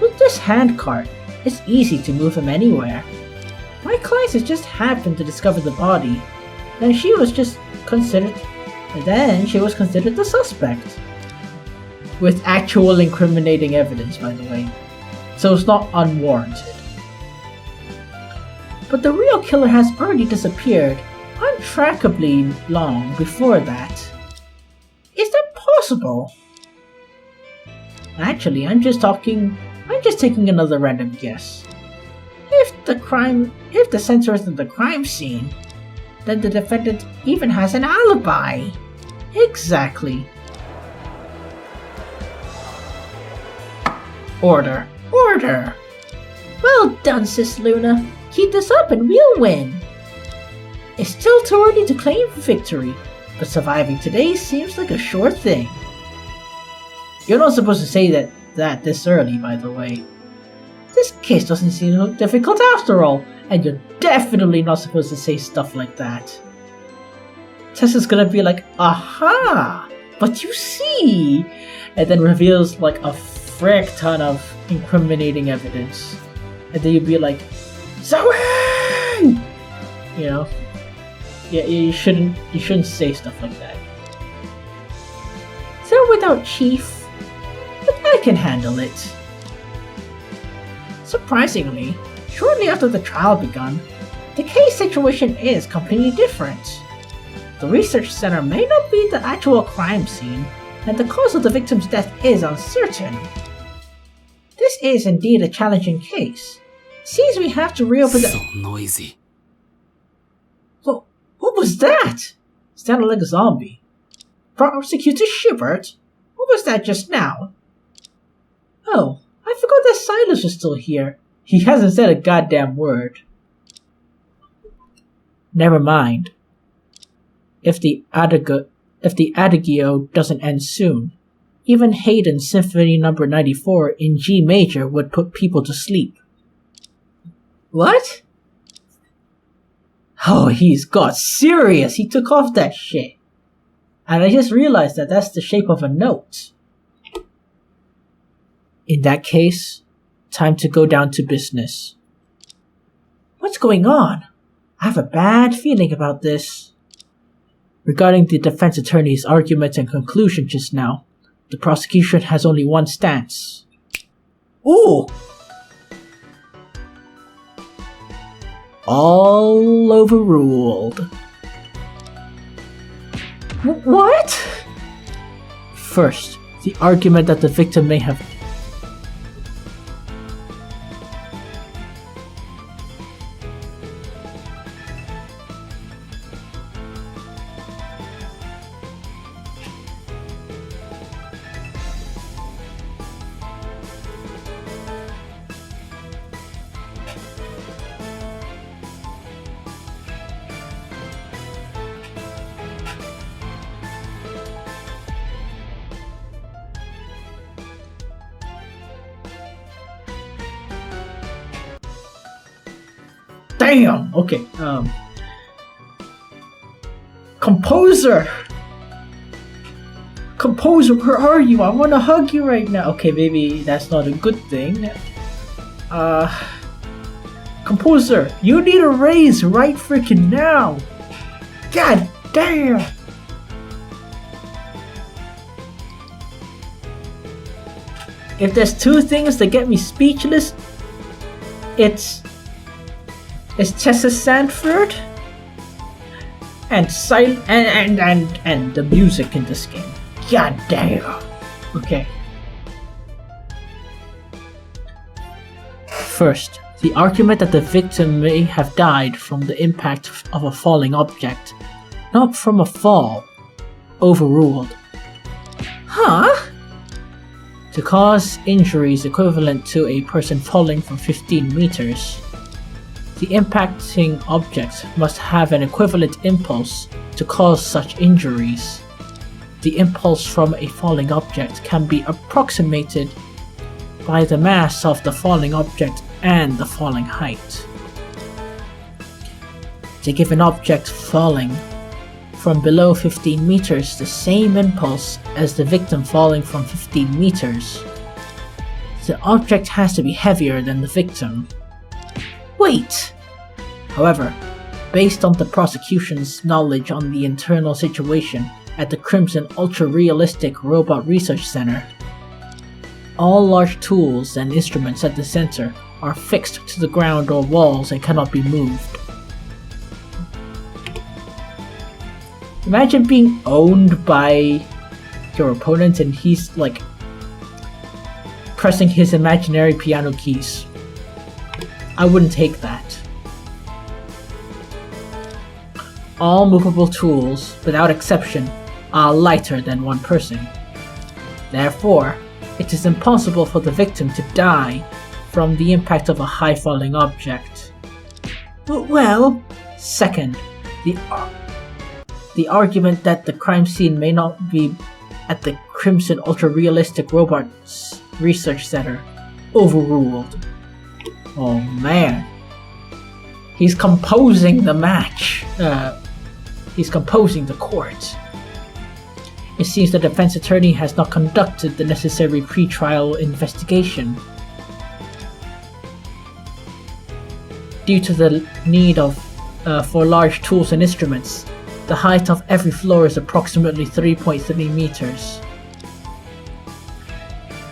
With this handcart, it's easy to move him anywhere. My client has just happened to discover the body, then she was considered the suspect. With actual incriminating evidence, by the way. So it's not unwarranted. But the real killer has already disappeared untrackably long before that. Is that possible? Actually, I'm just taking another random guess. If the center isn't the crime scene, then the defendant even has an alibi. Exactly. Order. Order! Well done, Sis Luna. Keep this up and we'll win. It's still too early to claim victory, but surviving today seems like a sure thing. You're not supposed to say that this early, by the way. This case doesn't seem so difficult after all, and you're definitely not supposed to say stuff like that. Tessa's gonna be like, aha! But you see! And then reveals like a frick ton of incriminating evidence. And then you'd be like, Zoe! You know? Yeah, you shouldn't say stuff like that. So without Chief, but I can handle it. Surprisingly, shortly after the trial begun, the case situation is completely different. The research center may not be the actual crime scene, and the cause of the victim's death is uncertain. This is indeed a challenging case. Seems we have to reopen the— So noisy. What was that? Sounded like a zombie. Prosecutor Shibert? What was that just now? Oh, I forgot that Silas was still here. He hasn't said a goddamn word. Never mind. If the Adagio doesn't end soon, even Haydn's Symphony No. 94 in G major would put people to sleep. What? Oh, he's got serious. He took off that shit. And I just realized that that's the shape of a note. In that case, time to go down to business. What's going on? I have a bad feeling about this. Regarding the defense attorney's argument and conclusion just now, the prosecution has only one stance. Ooh! All overruled. What? First, the argument that the victim may have damn. Okay. Composer, where are you? I want to hug you right now. Okay, maybe that's not a good thing. Composer, you need a raise right freaking now. God damn. If there's two things that get me speechless, it's Tessa Sanford and and the music in this game. God damn. Okay. First, the argument that the victim may have died from the impact of a falling object, not from a fall. Overruled. Huh? To cause injuries equivalent to a person falling from 15 meters, the impacting object must have an equivalent impulse to cause such injuries. The impulse from a falling object can be approximated by the mass of the falling object and the falling height. To give an object falling from below 15 meters the same impulse as the victim falling from 15 meters, the object has to be heavier than the victim. Wait! However, based on the prosecution's knowledge on the internal situation at the Crimson Ultra-Realistic Robot Research Center, all large tools and instruments at the center are fixed to the ground or walls and cannot be moved. Imagine being owned by your opponent and he's like pressing his imaginary piano keys. I wouldn't take that. All movable tools, without exception, are lighter than one person. Therefore, it is impossible for the victim to die from the impact of a high-falling object. Well, second, the argument that the crime scene may not be at the Crimson Ultra-Realistic Robots Research Center. Overruled. Oh man. He's composing the match. He's composing the court. It seems the defense attorney has not conducted the necessary pre-trial investigation. Due to the need for large tools and instruments, the height of every floor is approximately 3.3 meters.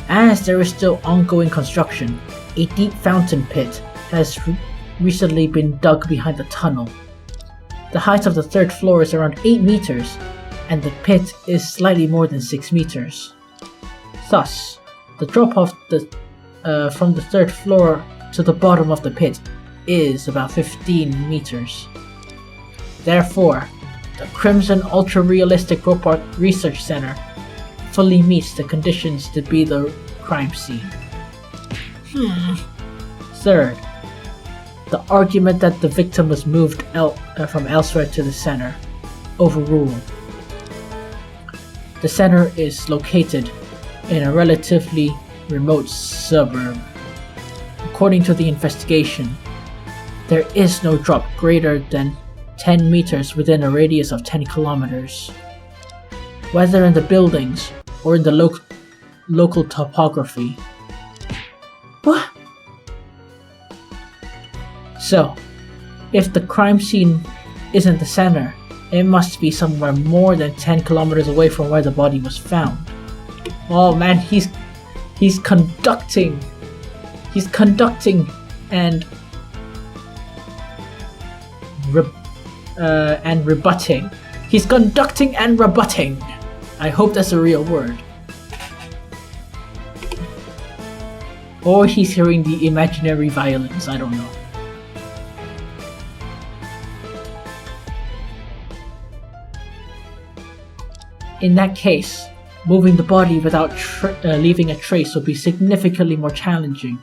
As there is still ongoing construction, a deep fountain pit has recently been dug behind the tunnel. The height of the third floor is around 8 meters, and the pit is slightly more than 6 meters. Thus, the drop-off from the third floor to the bottom of the pit is about 15 meters. Therefore, the Crimson Ultra-Realistic Robot Research Center fully meets the conditions to be the crime scene. Third, the argument that the victim was moved from elsewhere to the center. Overruled. The center is located in a relatively remote suburb. According to the investigation, there is no drop greater than 10 meters within a radius of 10 kilometers. Whether in the buildings or in the local topography. What? So, if the crime scene isn't the center, it must be somewhere more than 10 kilometers away from where the body was found. Oh man, he's conducting and rebutting. He's conducting and rebutting. I hope that's a real word. Or he's hearing the imaginary violins, I don't know. In that case, moving the body without leaving a trace would be significantly more challenging.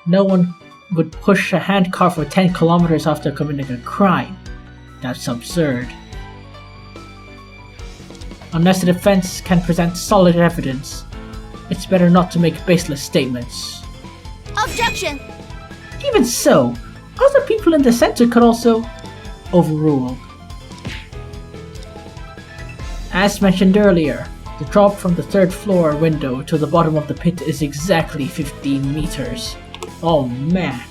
No one would push a handcar for 10 kilometers after committing a crime. That's absurd. Unless the defense can present solid evidence, it's better not to make baseless statements. Objection! Even so, other people in the center could also overrule. As mentioned earlier, the drop from the 3rd floor window to the bottom of the pit is exactly 15 meters. Oh man,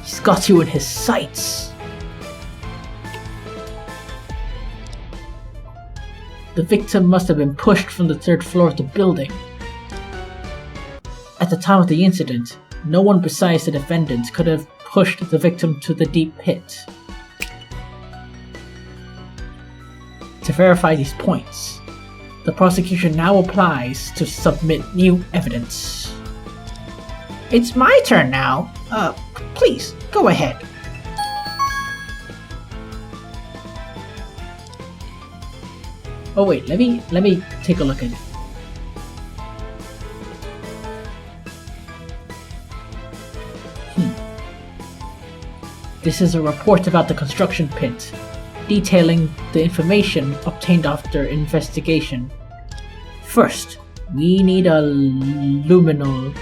he's got you in his sights. The victim must have been pushed from the 3rd floor of the building. At the time of the incident, no one besides the defendant could have pushed the victim to the deep pit. To verify these points, the prosecution now applies to submit new evidence. It's my turn now. Please, go ahead. Oh wait, let me take a look at it. This is a report about the construction pit, detailing the information obtained after investigation. First, we need a luminal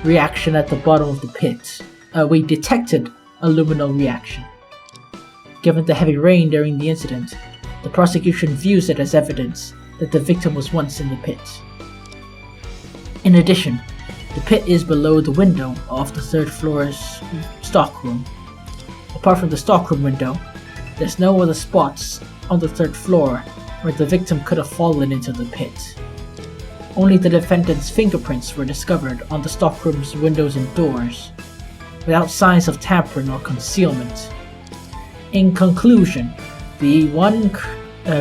reaction at the bottom of the pit. We detected a luminal reaction. Given the heavy rain during the incident, the prosecution views it as evidence that the victim was once in the pit. In addition, the pit is below the window of the 3rd floor's stockroom. Apart from the stockroom window, there's no other spots on the 3rd floor where the victim could have fallen into the pit. Only the defendant's fingerprints were discovered on the stockroom's windows and doors, without signs of tampering or concealment. In conclusion, the one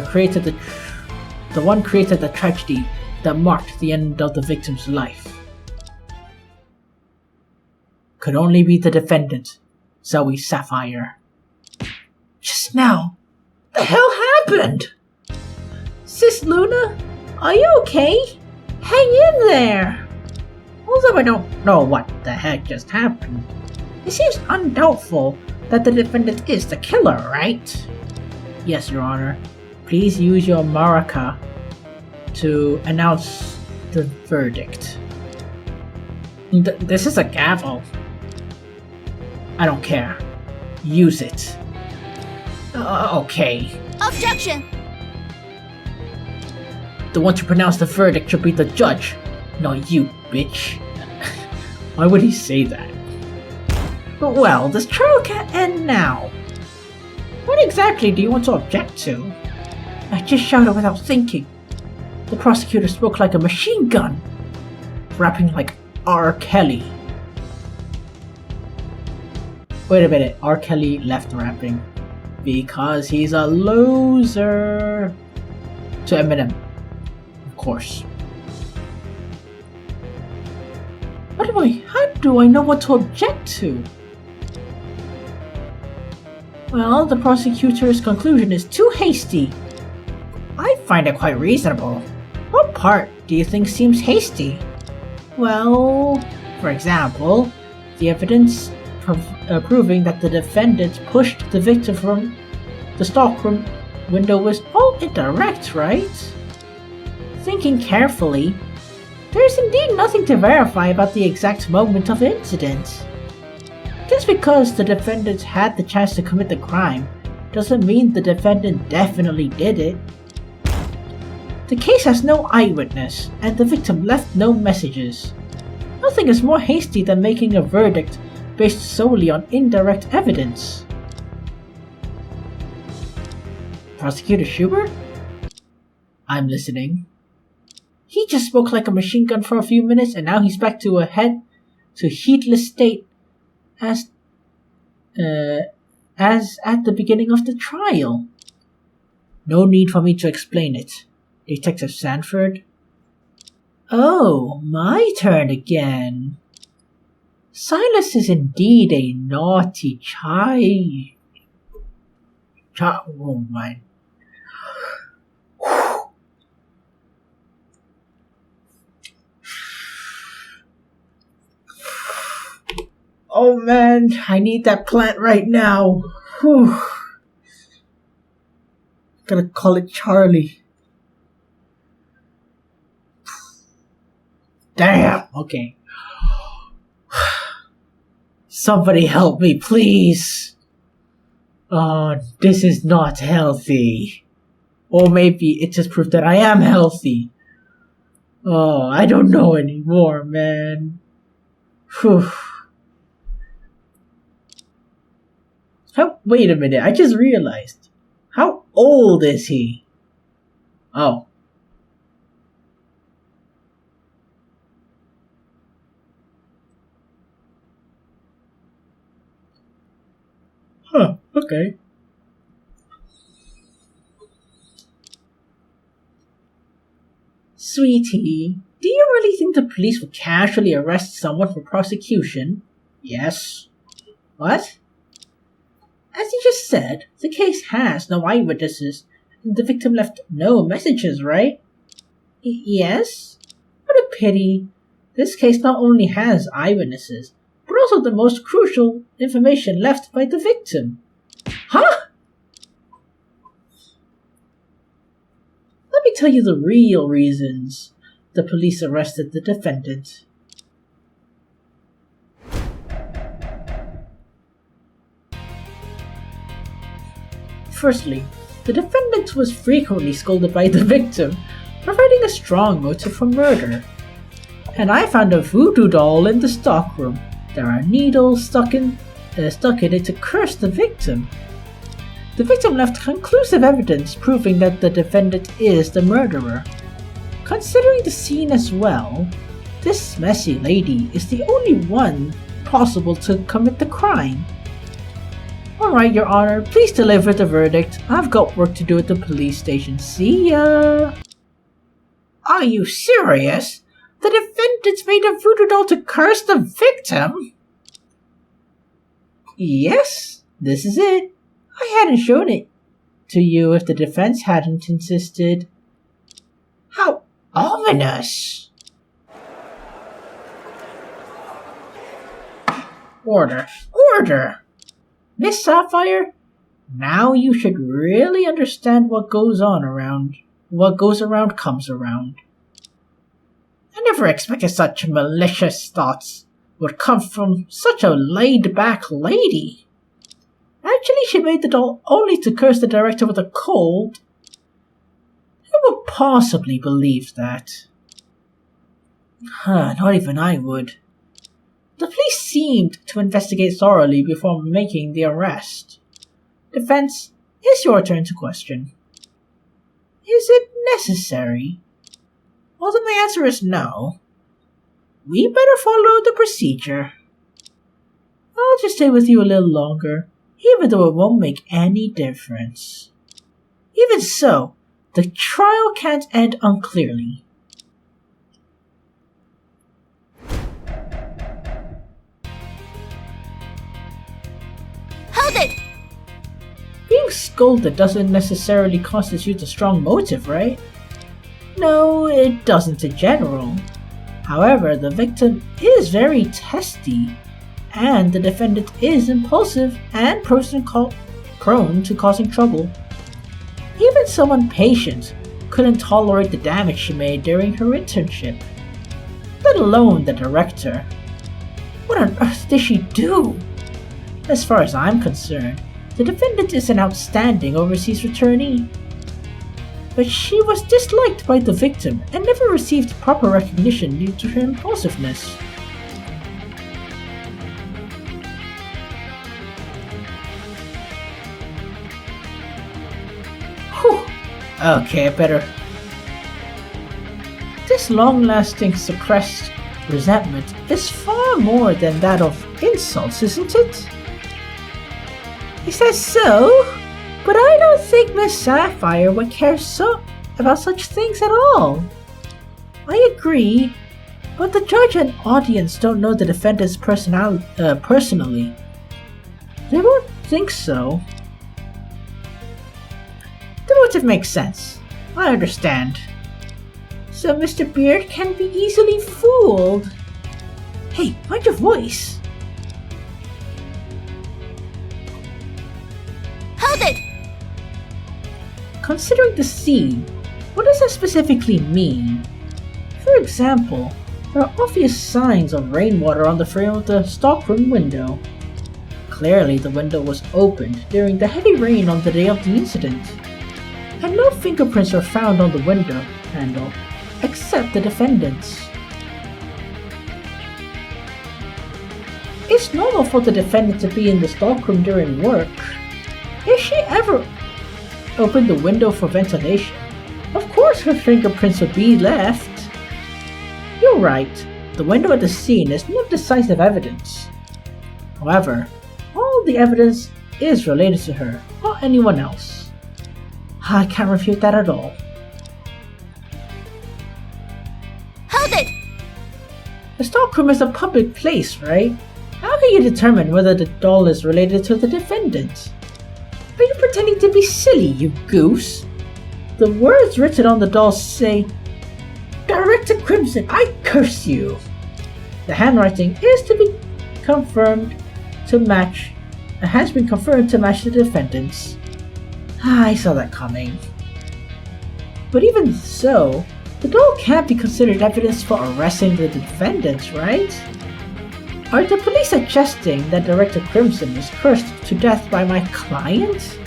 created the tragedy that marked the end of the victim's life. Could only be the defendant, Zoe Sapphire. Just now, the hell happened? Sis Luna, are you okay? Hang in there! Although I don't know what the heck just happened, it seems undoubtful that the defendant is the killer, right? Yes, Your Honor. Please use your maraca to announce the verdict. This is a gavel. I don't care. Use it. Okay. Objection! The one to pronounce the verdict should be the judge, not you, bitch. Why would he say that? Well, this trial can't end now. What exactly do you want to object to? I just shouted without thinking. The prosecutor spoke like a machine gun, rapping like R. Kelly. Wait a minute, R. Kelly left rapping because he's a loser. To Eminem, of course. How do I know what to object to? Well, the prosecutor's conclusion is too hasty. I find it quite reasonable. What part do you think seems hasty? Well, for example, the evidence proving that the defendant pushed the victim from the stockroom window was all indirect, right? Thinking carefully, there is indeed nothing to verify about the exact moment of the incident. Just because the defendant had the chance to commit the crime doesn't mean the defendant definitely did it. The case has no eyewitness, and the victim left no messages. Nothing is more hasty than making a verdict based solely on indirect evidence. Prosecutor Schubert? I'm listening. He just spoke like a machine gun for a few minutes, and now he's back to heedless state as at the beginning of the trial. No need for me to explain it. Detective Sanford? Oh, my turn again. Silas is indeed a naughty child. Oh my. Oh man, I need that plant right now. Whew. Gotta call it Charlie. Damn, okay. Somebody help me, please! This is not healthy. Or maybe it just proved that I am healthy. Oh, I don't know anymore, man. Whew. Wait a minute, I just realized. How old is he? Oh. Huh, okay. Sweetie, do you really think the police would casually arrest someone for prosecution? Yes. What? As you just said, the case has no eyewitnesses, and the victim left no messages, right? Yes? What a pity. This case not only has eyewitnesses, but also the most crucial information left by the victim. Huh? Let me tell you the real reasons the police arrested the defendant. Firstly, the defendant was frequently scolded by the victim, providing a strong motive for murder. And I found a voodoo doll in the stockroom. There are needles stuck in it to curse the victim. The victim left conclusive evidence proving that the defendant is the murderer. Considering the scene as well, this messy lady is the only one possible to commit the crime. Alright, Your Honor, please deliver the verdict. I've got work to do at the police station. See ya! Are you serious? The defendants made a voodoo doll to curse the victim? Yes, this is it. I hadn't shown it to you if the defense hadn't insisted. How ominous! Order! Order! Miss Sapphire, now you should really understand what goes around comes around. I never expected such malicious thoughts would come from such a laid-back lady. Actually, she made the doll only to curse the director with a cold. Who would possibly believe that? Not even I would. The police seemed to investigate thoroughly before making the arrest. Defense, it's your turn to question. Is it necessary? Well, then the answer is no. We better follow the procedure. I'll just stay with you a little longer, even though it won't make any difference. Even so, the trial can't end unclearly. Hold it! Being scolded doesn't necessarily constitute a strong motive, right? No, it doesn't in general. However, the victim is very testy, and the defendant is impulsive and prone to causing trouble. Even someone patient couldn't tolerate the damage she made during her internship, let alone the director. What on earth did she do? As far as I'm concerned, the defendant is an outstanding overseas returnee. But she was disliked by the victim and never received proper recognition due to her impulsiveness. Whew. Okay, better. This long-lasting suppressed resentment is far more than that of insults, isn't it? He says so, but I don't think Miss Sapphire would care about such things at all. I agree, but the judge and audience don't know the defendant's personally. They won't think so. The motive makes sense. I understand. So Mr. Beard can be easily fooled. Hey, mind your voice. Hold it! Considering the scene, what does that specifically mean? For example, there are obvious signs of rainwater on the frame of the stockroom window. Clearly, the window was opened during the heavy rain on the day of the incident, and no fingerprints were found on the window handle, except the defendant's. It's normal for the defendant to be in the stockroom during work. If she ever opened the window for ventilation, of course her fingerprints would be left. You're right, the window at the scene is not decisive evidence. However, all the evidence is related to her, not anyone else. I can't refute that at all. Hold it! The stockroom is a public place, right? How can you determine whether the doll is related to the defendant? Are you pretending to be silly, you goose? The words written on the doll say, "Director Crimson, I curse you." The handwriting is to be confirmed to match, has been confirmed to match the defendant's. I saw that coming. But even so, the doll can't be considered evidence for arresting the defendants, right? Are the police suggesting that Director Crimson was cursed to death by my client?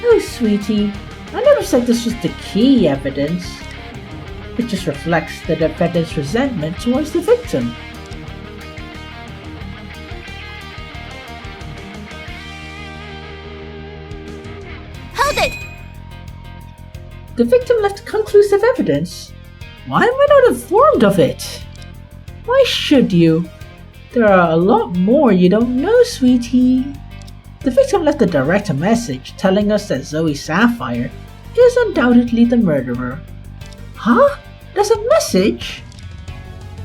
Oh, sweetie, I never said this was the key evidence. It just reflects the defendant's resentment towards the victim. Hold it! The victim left conclusive evidence. Why am I not informed of it? Why should you? There are a lot more you don't know, sweetie. The victim left a direct message telling us that Zoe Sapphire is undoubtedly the murderer. Huh? There's a message?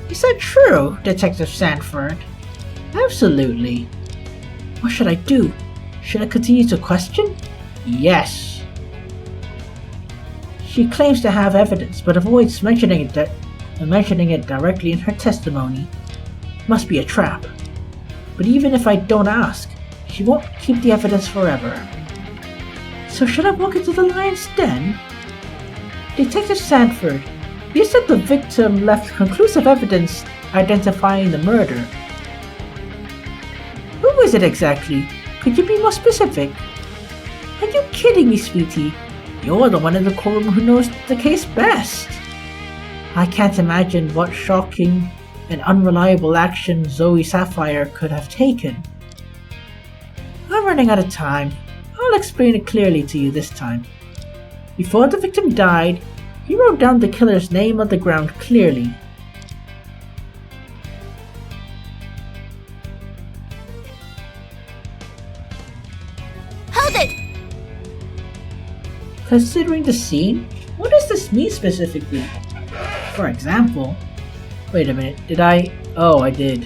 Is that true, Detective Sanford? Absolutely. What should I do? Should I continue to question? Yes. She claims to have evidence, but avoids mentioning it directly in her testimony. Must be a trap. But even if I don't ask, she won't keep the evidence forever. So should I walk into the lion's den? Detective Sanford, you said the victim left conclusive evidence identifying the murder. Who is it exactly? Could you be more specific? Are you kidding me, sweetie? You're the one in the courtroom who knows the case best. I can't imagine what shocking and unreliable action Zoe Sapphire could have taken. I'm running out of time. I'll explain it clearly to you this time. Before the victim died, he wrote down the killer's name on the ground clearly. Hold it! Considering the scene, what does this mean specifically? For example, wait a minute, did I? Oh, I did.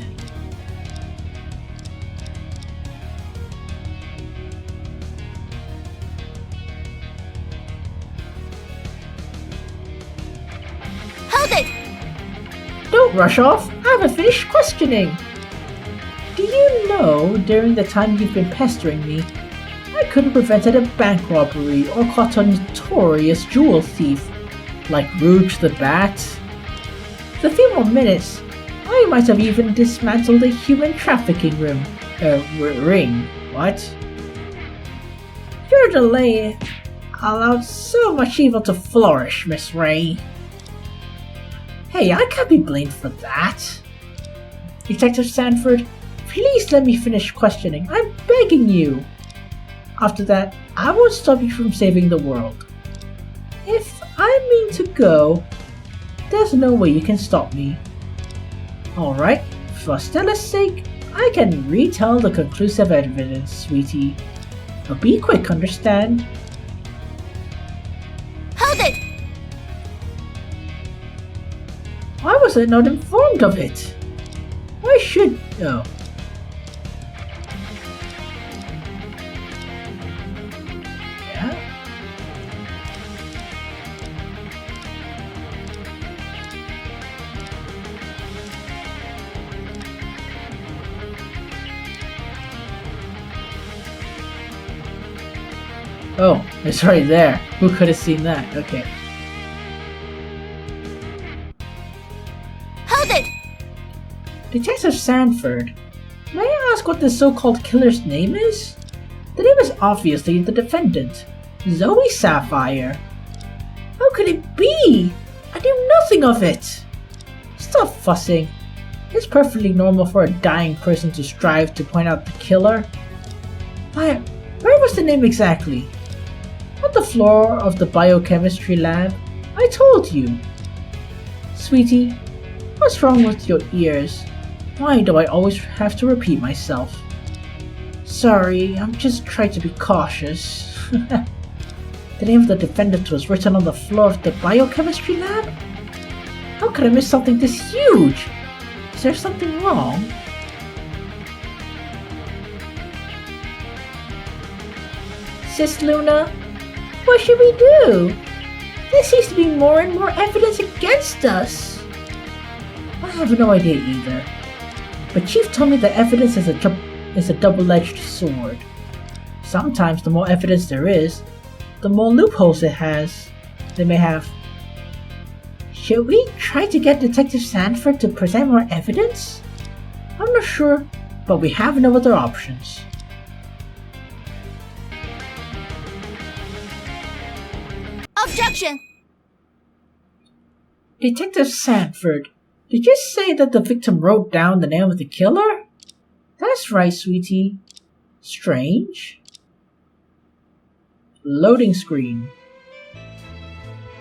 Hold it! Don't rush off, I haven't finished questioning. Do you know, during the time you've been pestering me, I could have prevented a bank robbery or caught a notorious jewel thief, like Rouge the Bat? With a few more minutes, I might have even dismantled a human trafficking ring. What? Your delay allowed so much evil to flourish, Miss Ray. Hey, I can't be blamed for that. Detective Sanford, please let me finish questioning. I'm begging you. After that, I won't stop you from saving the world. If I mean to go, there's no way you can stop me. Alright, for Stella's sake, I can retell the conclusive evidence, sweetie. But be quick, understand? Hold it! Why was I not informed of it? Why should... Oh. Yeah? Oh, it's right there. Who could have seen that? Okay. Hold it! Detective Sanford, may I ask what this so-called killer's name is? The name is obviously the defendant, Zoe Sapphire. How could it be? I knew nothing of it. Stop fussing. It's perfectly normal for a dying person to strive to point out the killer. Where was the name exactly? On the floor of the biochemistry lab. I told you. Sweetie, what's wrong with your ears? Why do I always have to repeat myself? Sorry, I'm just trying to be cautious. The name of the defendant was written on the floor of the biochemistry lab? How could I miss something this huge? Is there something wrong? Sis Luna, what should we do? There seems to be more and more evidence against us. I have no idea either. But Chief told me that evidence is a double-edged sword. Sometimes the more evidence there is, the more loopholes they may have. Should we try to get Detective Sanford to present more evidence? I'm not sure, but we have no other options. Objection! Detective Sanford, did you say that the victim wrote down the name of the killer? That's right, sweetie. Strange. Loading screen.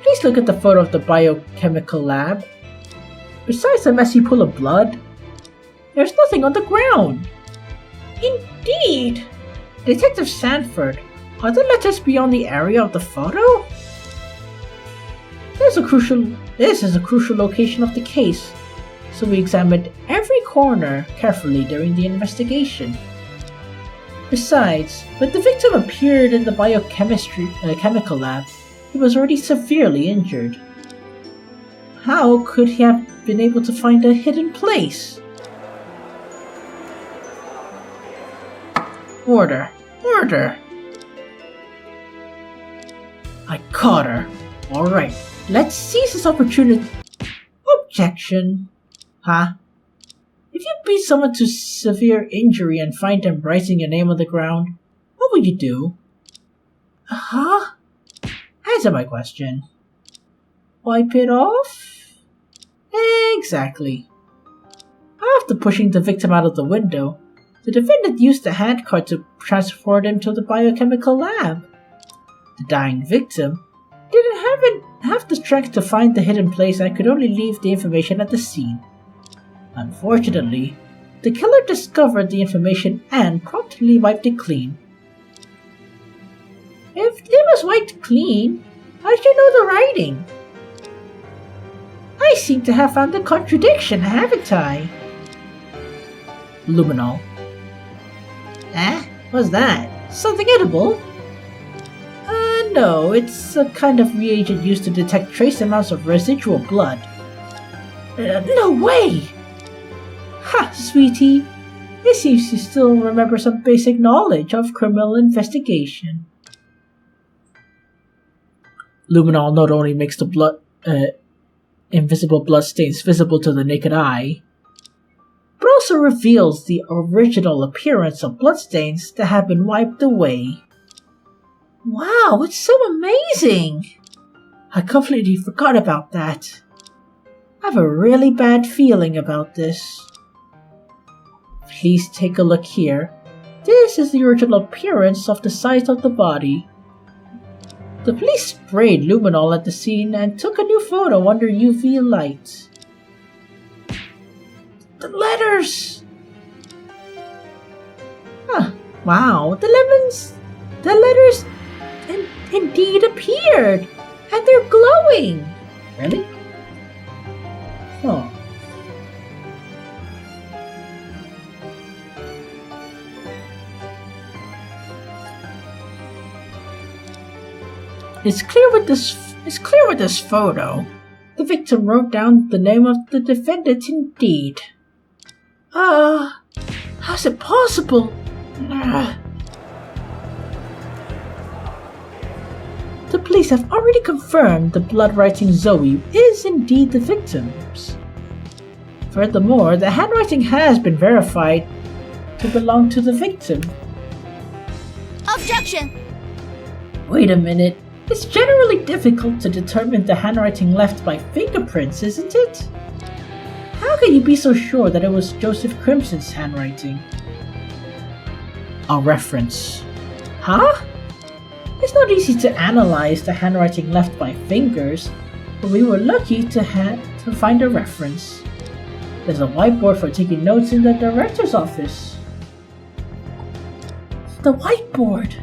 Please look at the photo of the biochemical lab. Besides a messy pool of blood, there's nothing on the ground. Indeed! Detective Sanford, are the letters beyond the area of the photo? This is a crucial location of the case, so we examined every corner carefully during the investigation. Besides, when the victim appeared in the chemical lab, he was already severely injured. How could he have been able to find a hidden place? Order! Order! I caught her. Alright, let's seize this opportunity. Objection. Huh? If you beat someone to severe injury and find them writing your name on the ground, what would you do? Huh? Answer my question. Wipe it off? Exactly. After pushing the victim out of the window, the defendant used the handcart to transport him to the biochemical lab. The dying victim didn't have the strength to find the hidden place and could only leave the information at the scene. Unfortunately, the killer discovered the information and promptly wiped it clean. If it was wiped clean, I should know the writing. I seem to have found the contradiction, haven't I? Luminol. What's that? Something edible? No, it's a kind of reagent used to detect trace amounts of residual blood. No way! Ha, sweetie. It seems you still remember some basic knowledge of criminal investigation. Luminol not only makes the invisible blood stains visible to the naked eye, but also reveals the original appearance of bloodstains that have been wiped away. Wow, it's so amazing! I completely forgot about that. I have a really bad feeling about this. Please take a look here. This is the original appearance of the size of the body. The police sprayed luminol at the scene and took a new photo under UV light. The letters! Huh, wow, the letters indeed appeared! And they're glowing! Really? Huh. It's clear with this photo. The victim wrote down the name of the defendant indeed. How's it possible? The police have already confirmed the blood-writing Zoe is indeed the victim's. Furthermore, the handwriting has been verified to belong to the victim. Objection! Wait a minute. It's generally difficult to determine the handwriting left by fingerprints, isn't it? How can you be so sure that it was Joseph Crimson's handwriting? A reference. Huh? It's not easy to analyze the handwriting left by fingers, but we were lucky to find a reference. There's a whiteboard for taking notes in the director's office. The whiteboard!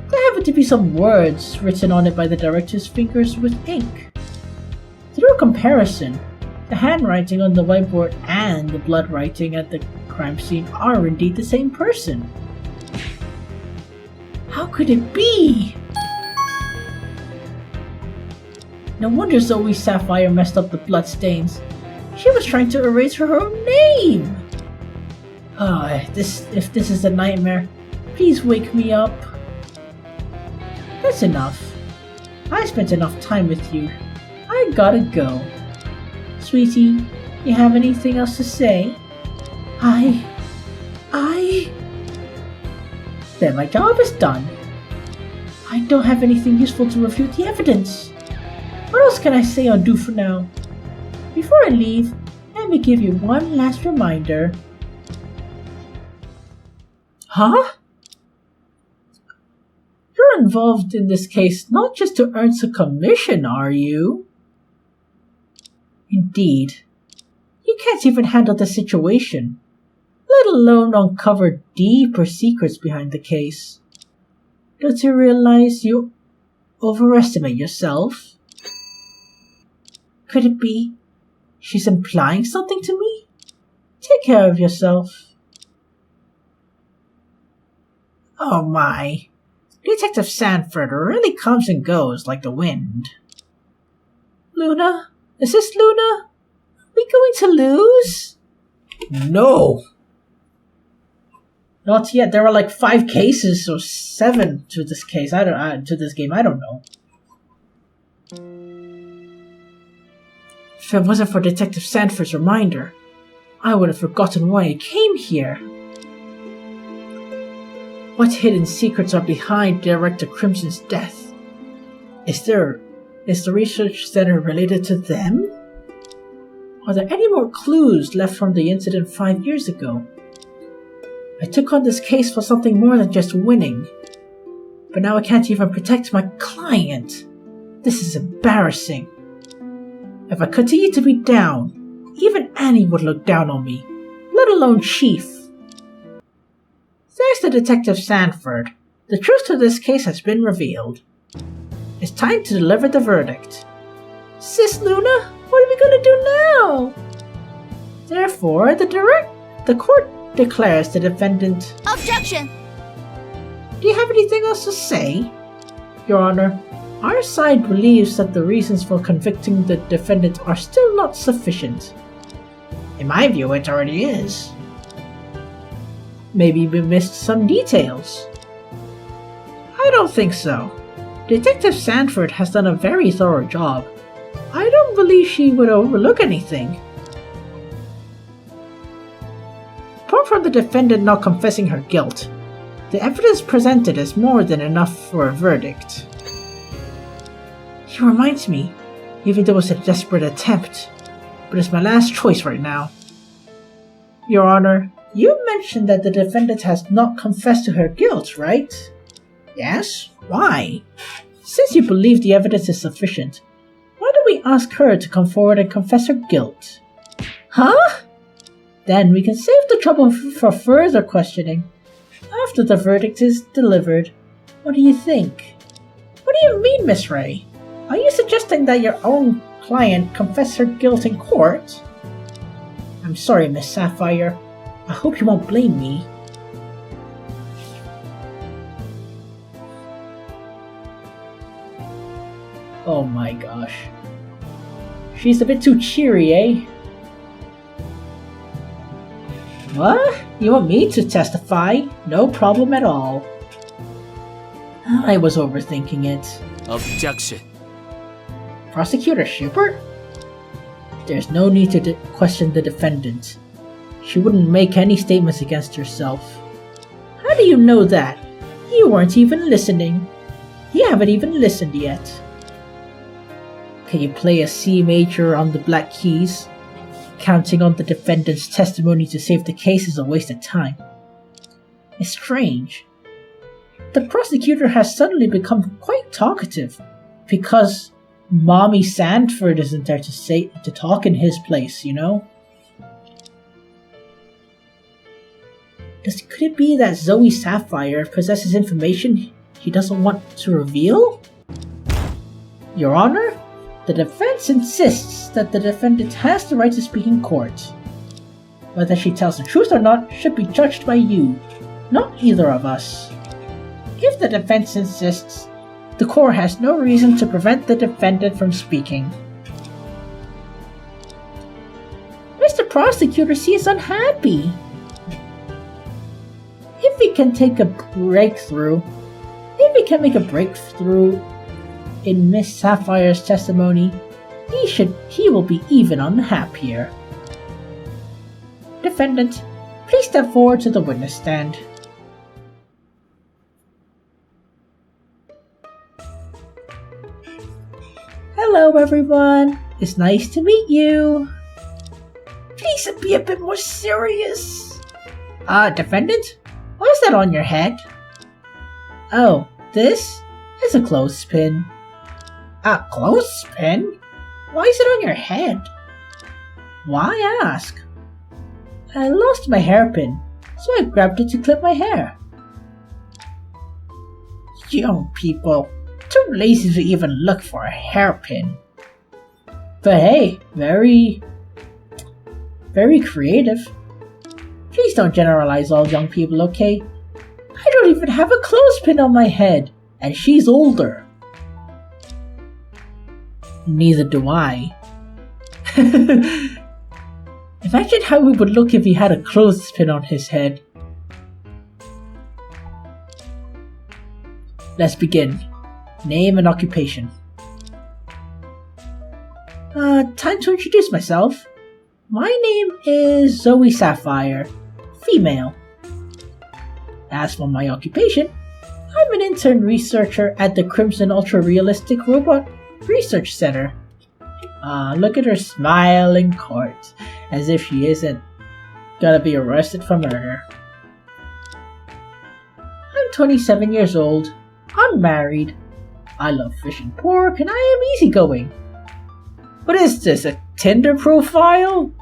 There happened to be some words written on it by the director's fingers with ink. Through comparison, the handwriting on the whiteboard and the blood writing at the crime scene are indeed the same person. How could it be? No wonder Zoe Sapphire messed up the bloodstains. She was trying to erase her own name! If this is a nightmare, please wake me up. That's enough. I spent enough time with you. I gotta go. Sweetie, you have anything else to say? Then my job is done. I don't have anything useful to refute the evidence. What else can I say or do for now? Before I leave, let me give you one last reminder. Huh? You're involved in this case not just to earn some commission, are you? Indeed. You can't even handle the situation, let alone uncover deeper secrets behind the case. Don't you realize you overestimate yourself? Could it be she's implying something to me? Take care of yourself. Oh my. Detective Sanford really comes and goes like the wind. Luna? Is this Luna? Are we going to lose? No! Not yet. There are like 5 cases or 7 to this case. To this game. I don't know. If it wasn't for Detective Sanford's reminder, I would have forgotten why I came here. What hidden secrets are behind Director Crimson's death? Is the research center related to them? Are there any more clues left from the incident 5 years ago? I took on this case for something more than just winning. But now I can't even protect my client. This is embarrassing. If I continue to be down, even Annie would look down on me, let alone Chief. Thanks to Detective Sanford, the truth to this case has been revealed. It's time to deliver the verdict. Sis Luna, what are we gonna do now? Therefore, the court declares the defendant... Objection! Do you have anything else to say? Your Honor, our side believes that the reasons for convicting the defendant are still not sufficient. In my view, it already is. Maybe we missed some details. I don't think so. Detective Sanford has done a very thorough job. I don't believe she would overlook anything. Apart from the defendant not confessing her guilt, the evidence presented is more than enough for a verdict. He reminds me, even though it's a desperate attempt, but it's my last choice right now. Your Honor, you mentioned that the defendant has not confessed to her guilt, right? Yes? Why? Since you believe the evidence is sufficient, why don't we ask her to come forward and confess her guilt? Huh? Then we can save the trouble for further questioning after the verdict is delivered. What do you think? What do you mean, Miss Ray? Are you suggesting that your own client confess her guilt in court? I'm sorry, Miss Sapphire. I hope you won't blame me. Oh my gosh. She's a bit too cheery, eh? What? You want me to testify? No problem at all. I was overthinking it. Objection. Prosecutor Schubert? There's no need to question the defendant. she wouldn't make any statements against herself. How do you know that? You weren't even listening. You haven't even listened yet. Can you play a C major on the black keys? Counting on the defendant's testimony to save the case is a waste of time. It's strange. The prosecutor has suddenly become quite talkative because Mommy Sandford isn't there to talk in his place, you know? Could it be that Zoe Sapphire possesses information he doesn't want to reveal? Your Honor, the defense insists that the defendant has the right to speak in court. Whether she tells the truth or not should be judged by you, not either of us. If the defense insists, the court has no reason to prevent the defendant from speaking. Mr. Prosecutor seems unhappy. If we can make a breakthrough in Miss Sapphire's testimony, he will be even unhappier. Defendant, please step forward to the witness stand. Hello everyone, it's nice to meet you. Please be a bit more serious. Defendant? What's that on your head? Oh, this is a clothespin. A clothespin? Why is it on your head? Why ask? I lost my hairpin, so I grabbed it to clip my hair. Young people, too lazy to even look for a hairpin. But hey, very creative. Please don't generalize all young people, okay? I don't even have a clothespin on my head, and she's older. Neither do I. Imagine how we would look if he had a clothespin on his head. Let's begin. Name and occupation. Time to introduce myself. My name is Zoe Sapphire, female. As for my occupation, I'm an intern researcher at the Crimson Ultra Realistic Robot Research Center. Look at her smile in court, as if she isn't gonna be arrested for murder. I'm 27 years old, unmarried. I love fish and pork, and I am easygoing. What is this, a Tinder profile?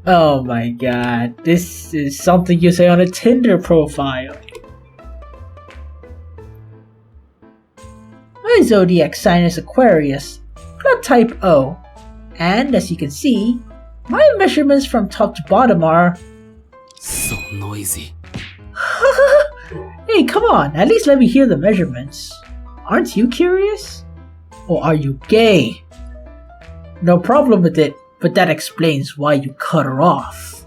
Oh my god, this is something you say on a Tinder profile. My zodiac sign is Aquarius, blood type O, and as you can see, my measurements from top to bottom are... So noisy. Hey, come on, at least let me hear the measurements. Aren't you curious? Or are you gay? No problem with it, but that explains why you cut her off.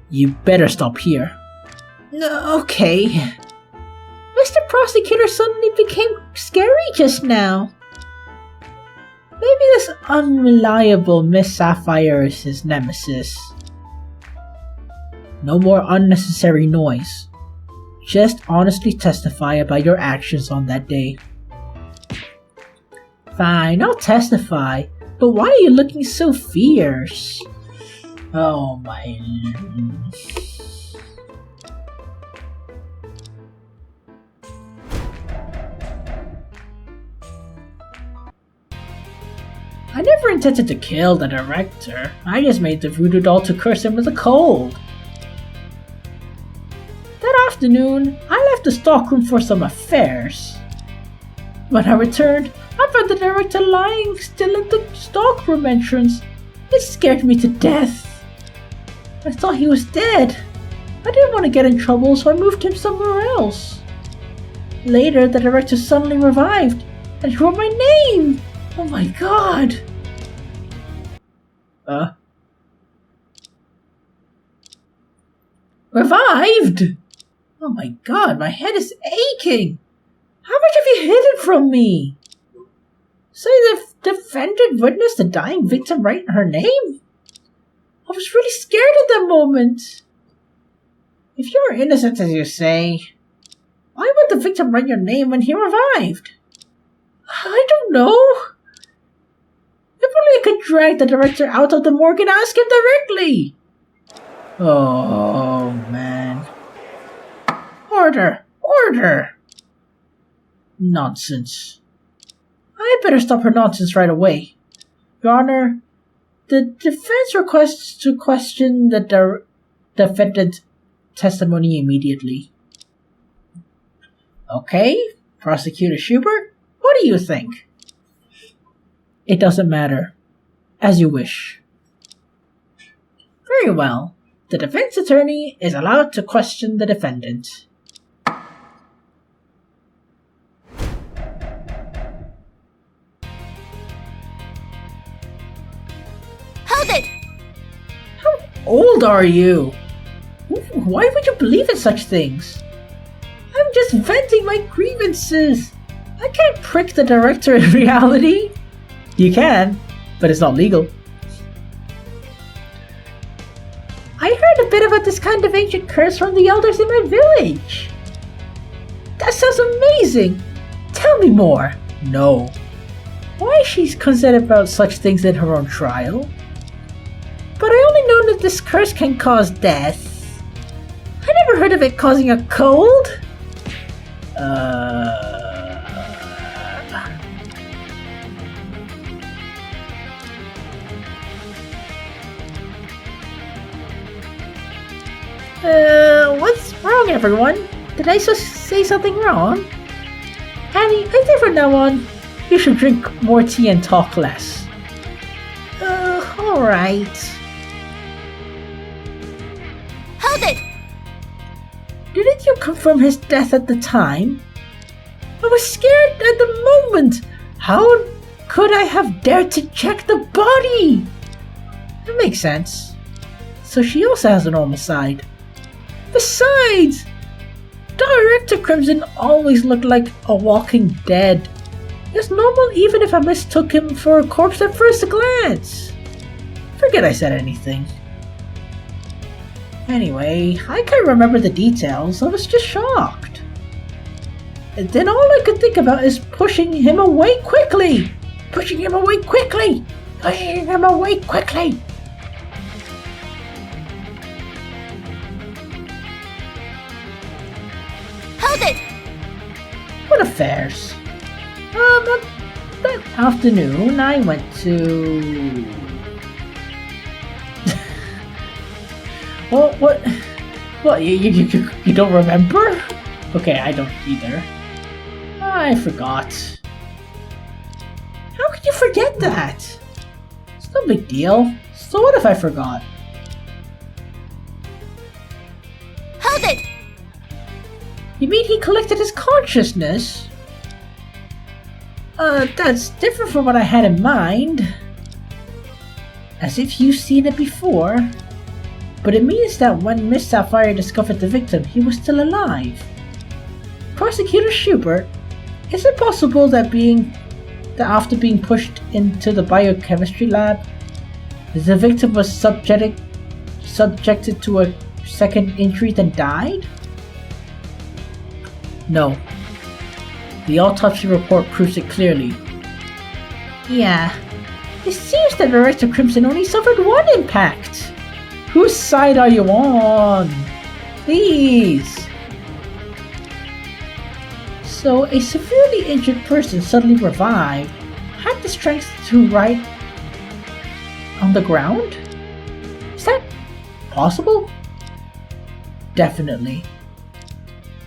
You better stop here. Okay. Mr. Prosecutor suddenly became scary just now. Maybe this unreliable Miss Sapphire is his nemesis. No more unnecessary noise. Just honestly testify about your actions on that day. Fine, I'll testify, but why are you looking so fierce? Oh my... I never intended to kill the director. I just made the voodoo doll to curse him with a cold. That afternoon, I left the stockroom for some affairs. When I returned, I found the director lying still at the stockroom entrance. It scared me to death. I thought he was dead. I didn't want to get in trouble, so I moved him somewhere else. Later, the director suddenly revived, and he wrote my name! Oh my god! Revived? Oh my god, my head is aching. How much have you hidden from me? So the defendant witnessed the dying victim write her name? I was really scared at that moment. If you were innocent as you say, why would the victim write your name when he revived? I don't know. If only I could drag the director out of the morgue and ask him directly. Oh, man. Order! Order! Nonsense. I better stop her nonsense right away. Your Honor, the defense requests to question the defendant's testimony immediately. Okay, Prosecutor Schubert, what do you think? It doesn't matter. As you wish. Very well. The defense attorney is allowed to question the defendant. Hold it! How old are you? Why would you believe in such things? I'm just venting my grievances. I can't prick the director in reality. You can, but it's not legal. I heard a bit about this kind of ancient curse from the elders in my village. That sounds amazing. Tell me more. No. Why she's concerned about such things in her own trial? But I only know that this curse can cause death. I never heard of it causing a cold. What's wrong, everyone? Did I say something wrong? Annie, I think from now on, you should drink more tea and talk less. Alright. Hold it! Didn't you confirm his death at the time? I was scared at the moment. How could I have dared to check the body? That makes sense. So she also has a normal side. Besides, Director Crimson always looked like a walking dead. It's normal even if I mistook him for a corpse at first glance. Forget I said anything. Anyway, I can't remember the details, I was just shocked. And then all I could think about is pushing him away quickly! Pushing him away quickly! Pushing him away quickly! Hold it! What affairs? That afternoon I went to... What, you don't remember? Okay, I don't either. I forgot. How could you forget that? It's no big deal. So what if I forgot? Hold it! You mean he collected his consciousness? That's different from what I had in mind. As if you've seen it before. But it means that when Miss Sapphire discovered the victim, he was still alive. Prosecutor Schubert, is it possible that after being pushed into the biochemistry lab, the victim was subjected to a second injury then died? No. The autopsy report proves it clearly. Yeah. It seems that Director Crimson only suffered one impact. Whose side are you on? Please. So a severely injured person suddenly revived, had the strength to write on the ground? Is that possible? Definitely.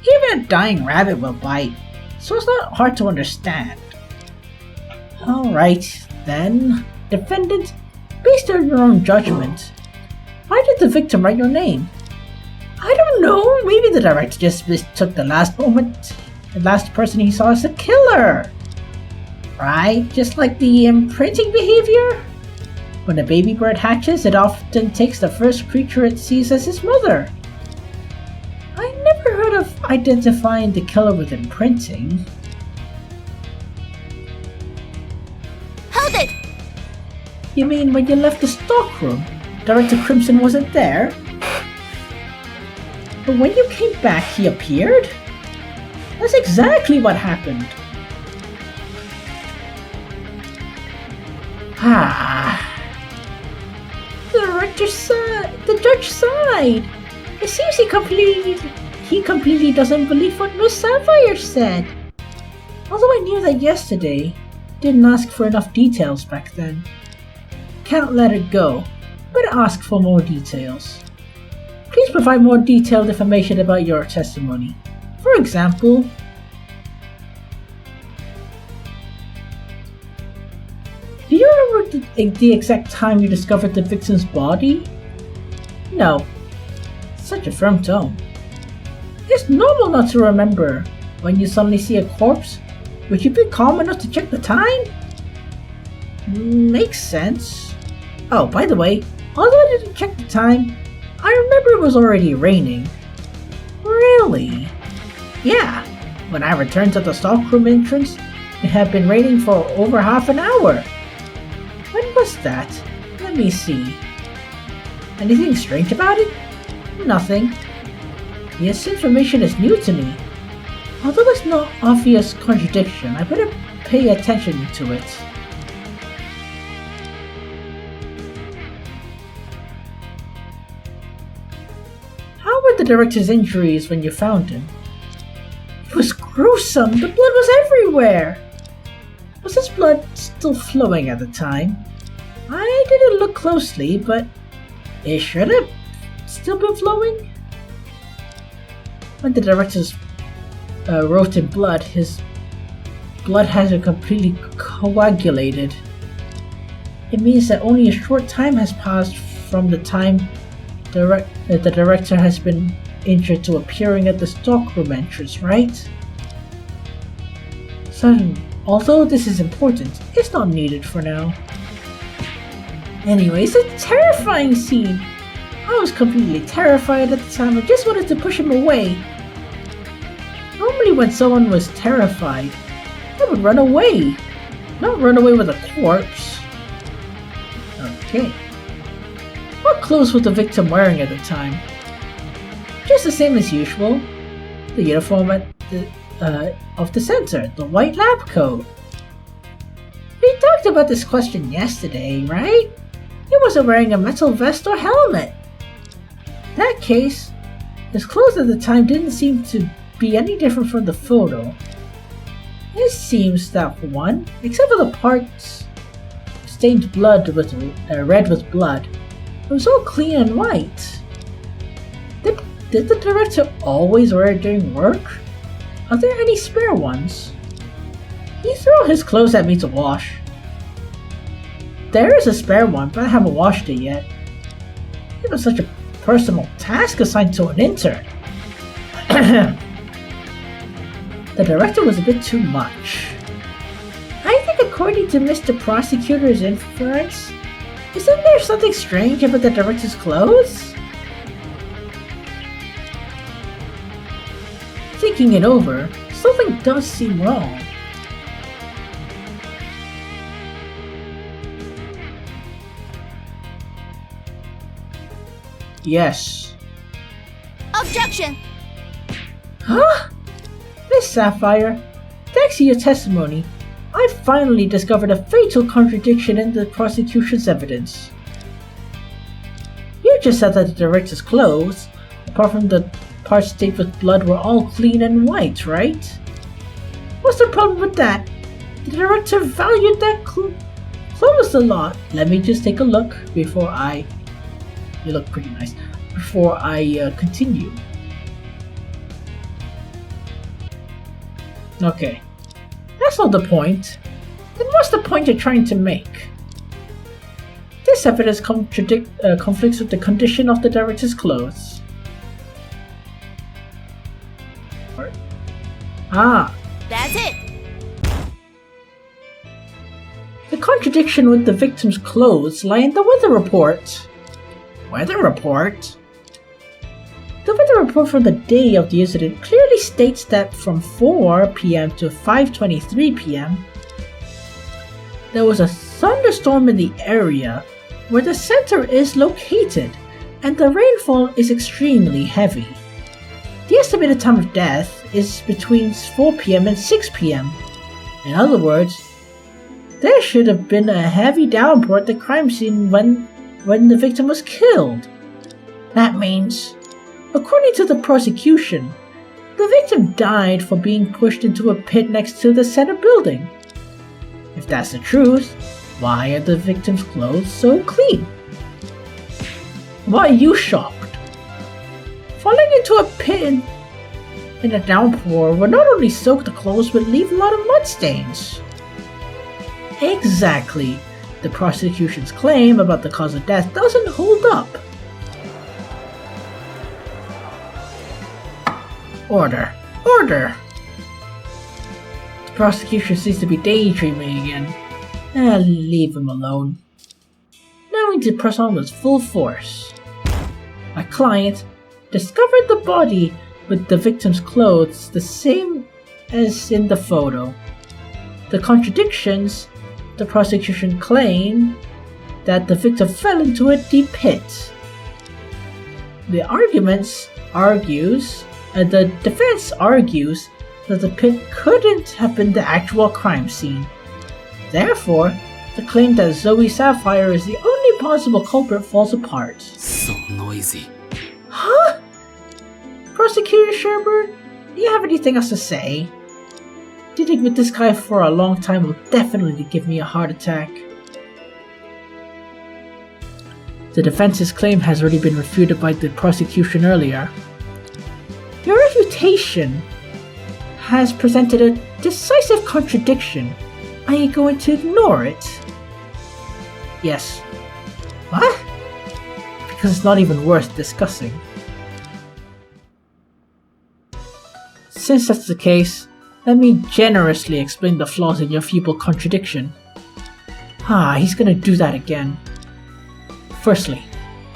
Even a dying rabbit will bite, so it's not hard to understand. Alright, then, defendant, based on your own judgment, why did the victim write your name? I don't know, maybe the director just mistook the last person he saw as the killer. Right? Just like the imprinting behavior? When a baby bird hatches, it often takes the first creature it sees as its mother. identifying the killer with imprinting. Hold it! You mean when you left the stockroom, Director Crimson wasn't there? But when you came back, he appeared? That's exactly what happened. The judge sighed. It seems he completely doesn't believe what Miss Sapphire said. Although I knew that yesterday, didn't ask for enough details back then. Can't let it go, but ask for more details. Please provide more detailed information about your testimony. For example, do you remember the exact time you discovered the victim's body? No. Such a firm tone. It's normal not to remember. When you suddenly see a corpse, would you be calm enough to check the time? Makes sense. Oh, by the way, although I didn't check the time, I remember it was already raining. Really? Yeah. When I returned to the stockroom entrance, it had been raining for over half an hour. When was that? Let me see. Anything strange about it? Nothing. This information is new to me. Although it's no obvious contradiction, I better pay attention to it. How were the director's injuries when you found him? It was gruesome. The blood was everywhere. Was his blood still flowing at the time? I didn't look closely, but it should have still been flowing. When the director wrote in blood, his blood hasn't completely coagulated. It means that only a short time has passed from the time the director has been injured to appearing at the stockroom entrance, right? So, although this is important, it's not needed for now. Anyway, it's a terrifying scene. I was completely terrified at the time. I just wanted to push him away. Normally when someone was terrified, they would run away. Not run away with a corpse. Okay. What clothes was the victim wearing at the time? Just the same as usual. The uniform of the center, the white lab coat. We talked about this question yesterday, right? He wasn't wearing a metal vest or helmet. In that case, his clothes at the time didn't seem to be any different from the photo. It seems that one, except for the parts stained blood with red with blood, it was all clean and white. Did the director always wear it during work? Are there any spare ones? He threw his clothes at me to wash. There is a spare one, but I haven't washed it yet. It was such a personal task assigned to an intern. The director was a bit too much. I think according to Mr. Prosecutor's inference, isn't there something strange about the director's clothes? Thinking it over, something does seem wrong. Yes. Objection! Huh? Miss Sapphire, thanks to your testimony, I finally discovered a fatal contradiction in the prosecution's evidence. You just said that the director's clothes, apart from the parts stained with blood, were all clean and white, right? What's the problem with that? The director valued that clothes a lot. Let me just take a look before I... You look pretty nice. Before I continue. Okay. That's not the point. Then what's the point you're trying to make? This evidence conflicts with the condition of the director's clothes. Ah. That's it! The contradiction with the victim's clothes lie in the weather report. Weather report? The weather report from the day of the incident clearly story states that from 4 p.m. to 5:23 p.m., there was a thunderstorm in the area where the center is located, and the rainfall is extremely heavy. The estimated time of death is between 4 p.m. and 6 p.m. In other words, there should have been a heavy downpour at the crime scene when the victim was killed. That means, according to the prosecution, the victim died for being pushed into a pit next to the center building. If that's the truth, why are the victim's clothes so clean? Why are you shocked? Falling into a pit in a downpour would not only soak the clothes but leave a lot of mud stains. Exactly. The prosecution's claim about the cause of death doesn't hold up. Order. Order! The prosecution seems to be daydreaming again. Leave him alone. Now we need to press on with full force. My client discovered the body with the victim's clothes the same as in the photo. The contradictions: the prosecution claimed that the victim fell into a deep pit. The defense argues that the pit couldn't have been the actual crime scene. Therefore, the claim that Zoe Sapphire is the only possible culprit falls apart. So noisy. Huh? Prosecutor Sherburne, do you have anything else to say? Dealing with this guy for a long time will definitely give me a heart attack. The defense's claim has already been refuted by the prosecution earlier. Your refutation has presented a decisive contradiction. Are you going to ignore it? Yes. What? Because it's not even worth discussing. Since that's the case, let me generously explain the flaws in your feeble contradiction. He's gonna do that again. Firstly,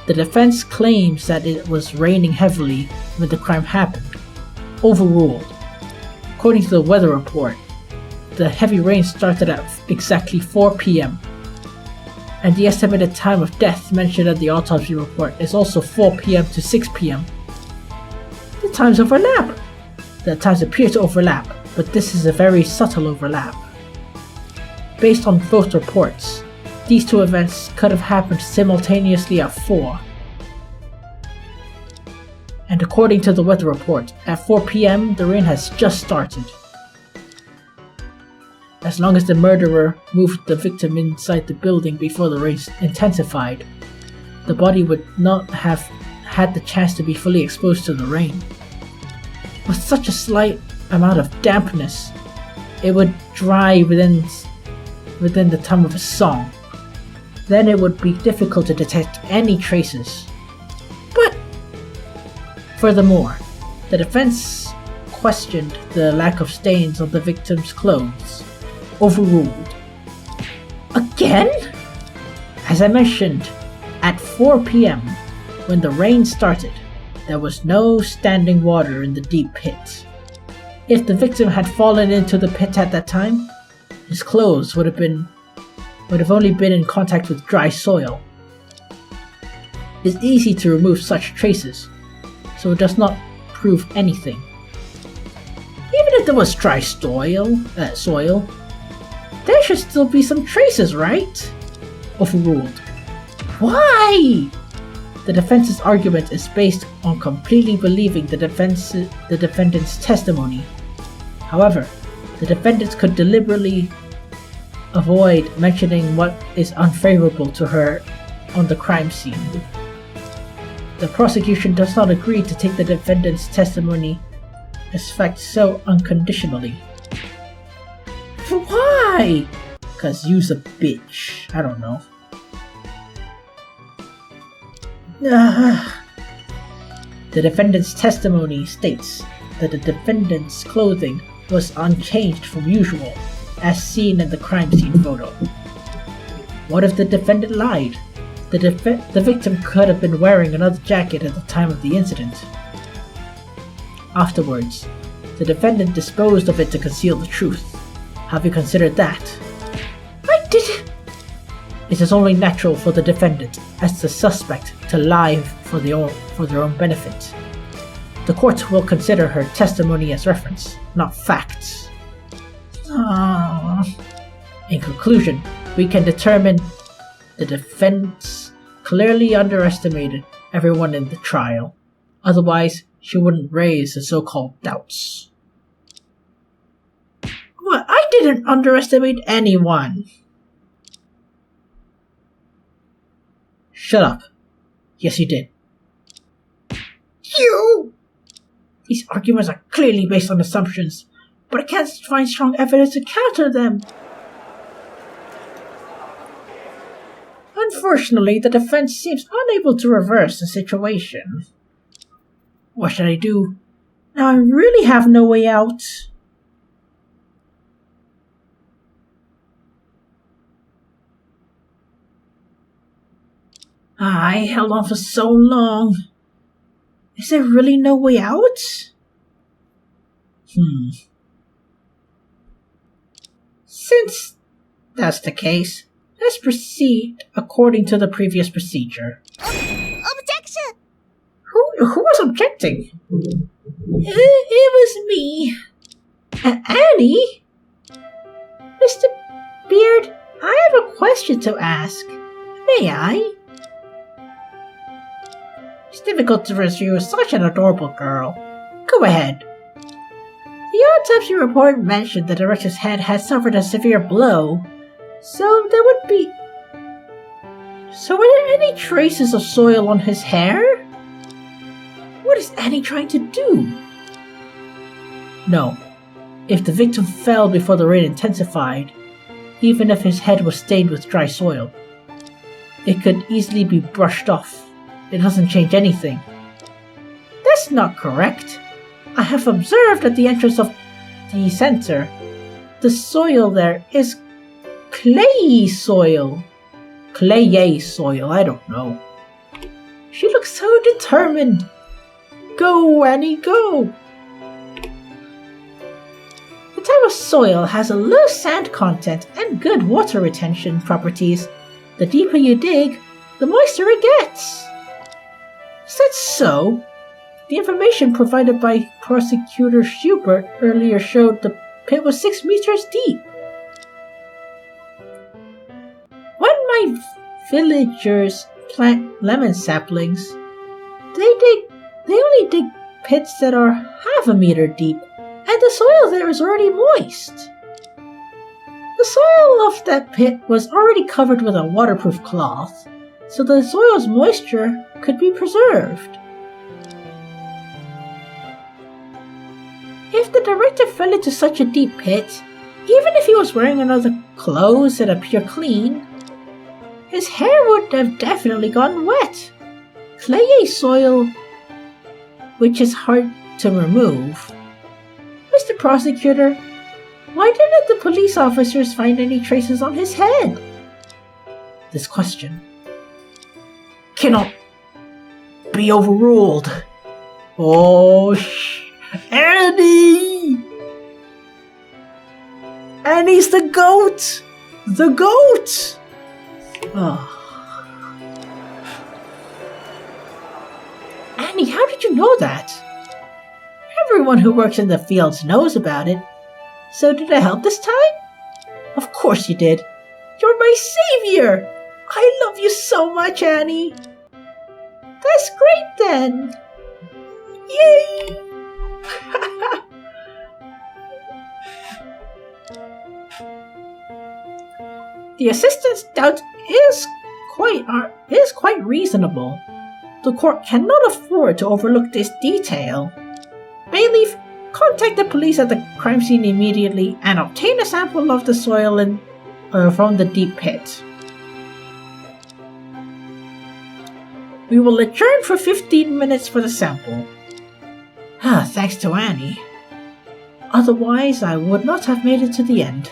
the defense claims that it was raining heavily when the crime happened. Overruled. According to the weather report, the heavy rain started at exactly 4 p.m. and the estimated time of death mentioned at the autopsy report is also 4 p.m. to 6 p.m. The times overlap. The times appear to overlap, but this is a very subtle overlap. Based on both reports, these two events could have happened simultaneously at 4. And according to the weather report, at 4 p.m. the rain has just started. As long as the murderer moved the victim inside the building before the rain intensified, the body would not have had the chance to be fully exposed to the rain. With such a slight amount of dampness, it would dry within the time of a song. Then it would be difficult to detect any traces. But furthermore, the defense questioned the lack of stains on the victim's clothes. Overruled. Again? As I mentioned, at 4 p.m., when the rain started, there was no standing water in the deep pit. If the victim had fallen into the pit at that time, his clothes would have only been in contact with dry soil. It's easy to remove such traces, so it does not prove anything. Even if there was dry soil, there should still be some traces, right? Overruled. Why? The defense's argument is based on completely believing the defendant's testimony. However, the defendants could deliberately avoid mentioning what is unfavorable to her on the crime scene. The prosecution does not agree to take the defendant's testimony as fact so unconditionally. Why? 'Cause you's a bitch. I don't know. The defendant's testimony states that the defendant's clothing was unchanged from usual, as seen in the crime scene photo. What if the defendant lied? The victim could have been wearing another jacket at the time of the incident. Afterwards, the defendant disposed of it to conceal the truth. Have you considered that? I did. It is only natural for the defendant, as the suspect, to lie for their own benefit. The court will consider her testimony as reference, not facts. In conclusion, we can determine the defense clearly underestimated everyone in the trial. Otherwise, she wouldn't raise the so-called doubts. Well, I didn't underestimate anyone. Shut up. Yes, you did. You! These arguments are clearly based on assumptions, but I can't find strong evidence to counter them. Unfortunately, the defense seems unable to reverse the situation. What should I do? Now I really have no way out. I held on for so long. Is there really no way out? Since that's the case, let's proceed according to the previous procedure. Objection! Who was objecting? It was me. Annie? Mr. Beard, I have a question to ask. May I? It's difficult to pursue such an adorable girl. Go ahead. The autopsy report mentioned the director's head had suffered a severe blow, so were there any traces of soil on his hair? What is Annie trying to do? No. If the victim fell before the rain intensified, even if his head was stained with dry soil, it could easily be brushed off. It doesn't change anything. That's not correct. I have observed at the entrance of the center, the soil there is clayey soil. Clayey soil, I don't know. She looks so determined. Go, Annie, go! The type of soil has a low sand content and good water retention properties. The deeper you dig, the moister it gets. Is that so? The information provided by Prosecutor Schubert earlier showed the pit was 6 meters deep. When my villagers plant lemon saplings, they only dig pits that are half a meter deep, and the soil there is already moist. The soil of that pit was already covered with a waterproof cloth, so the soil's moisture could be preserved. If the director fell into such a deep pit, even if he was wearing another clothes that appear clean, his hair would have definitely gotten wet. Clayey soil, which is hard to remove. Mr. Prosecutor, why didn't the police officers find any traces on his head? This question cannot be overruled. Oh, Annie! Annie's the goat! The goat! Oh. Annie, how did you know that? Everyone who works in the fields knows about it. So did I help this time? Of course you did. You're my savior! I love you so much, Annie! That's great then! Yay! The assistant's doubt is quite reasonable. The court cannot afford to overlook this detail. Bailiff, contact the police at the crime scene immediately and obtain a sample of the soil from the deep pit. We will adjourn for 15 minutes for the sample. Thanks to Annie. Otherwise, I would not have made it to the end.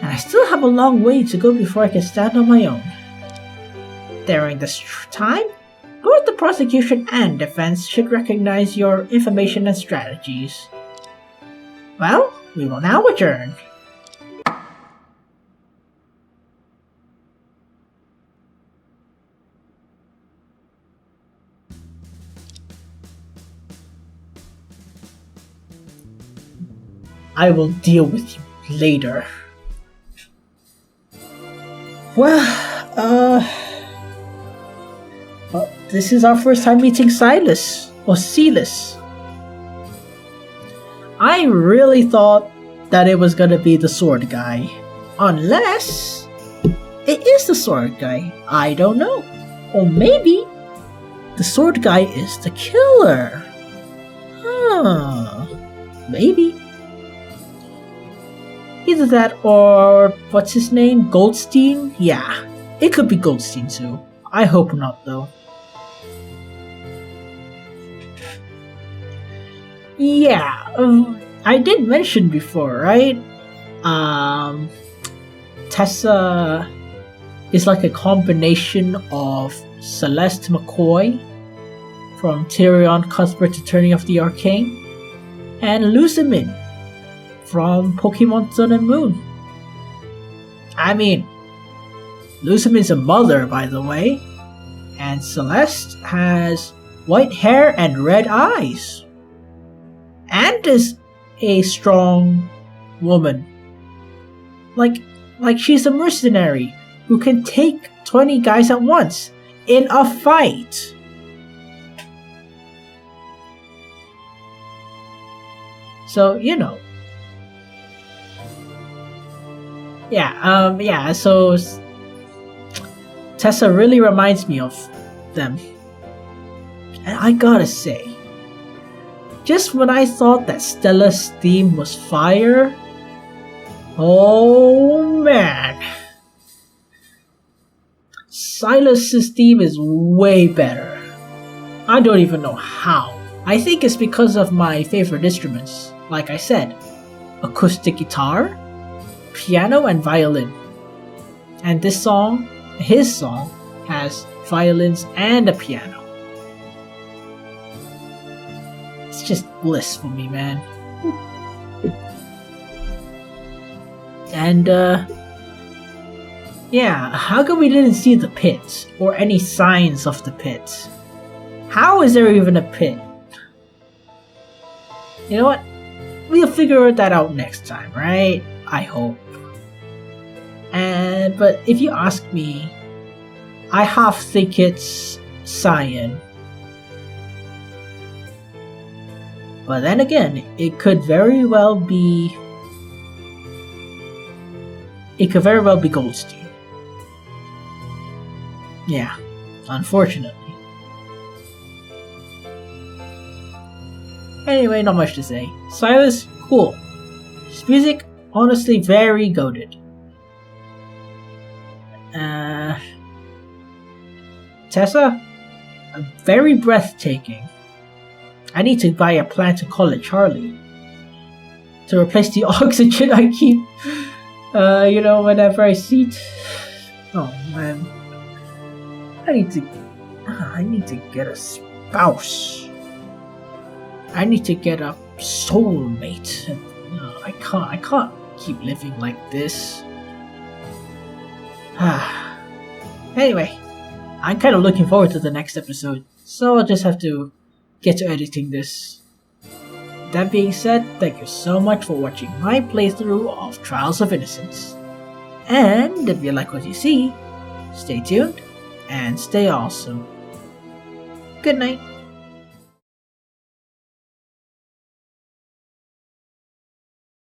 And I still have a long way to go before I can stand on my own. During this time, Both the prosecution and defense should recognize your information and strategies. Well, we will now adjourn. I will deal with you later. Well, this is our first time meeting Silas, or Silas. I really thought that it was gonna be the sword guy. Unless it is the sword guy. I don't know. Or maybe the sword guy is the killer. Maybe. Either that or what's his name? Goldstein? Yeah, it could be Goldstein too. I hope not though. Yeah, I did mention before, right? Tessa is like a combination of Celeste McCoy from Tyrion Cuthbert Attorney of the Arcane and Lucimin from Pokemon Sun and Moon. I mean, Lucimin's a mother, by the way, and Celeste has white hair and red eyes. And is a strong woman. Like she's a mercenary who can take 20 guys at once in a fight. So, you know. Yeah, so Tessa really reminds me of them. And I gotta say, just when I thought that Stella's theme was fire, oh man, Silas's theme is way better. I don't even know how. I think it's because of my favorite instruments, like I said, acoustic guitar, piano, and violin. And this song, his song, has violins and a piano. It's just bliss for me, man. And, yeah, how come we didn't see the pit, or any signs of the pit? How is there even a pit? You know what? We'll figure that out next time, right? I hope. But if you ask me, I half think it's cyan. But then again, it could very well be Goldstein. Yeah, unfortunately. Anyway, not much to say. Silas, cool. His music, honestly, very goated. Tessa, very breathtaking. I need to buy a plant to call it Charlie. To replace the oxygen I keep, whenever I see it. Oh man. I need to get a spouse. I need to get a soulmate. No, I can't keep living like this. Anyway, I'm kind of looking forward to the next episode, so I'll just have to get to editing this. That being said, thank you so much for watching my playthrough of Trials of Innocence. And if you like what you see, stay tuned and stay awesome. Good night.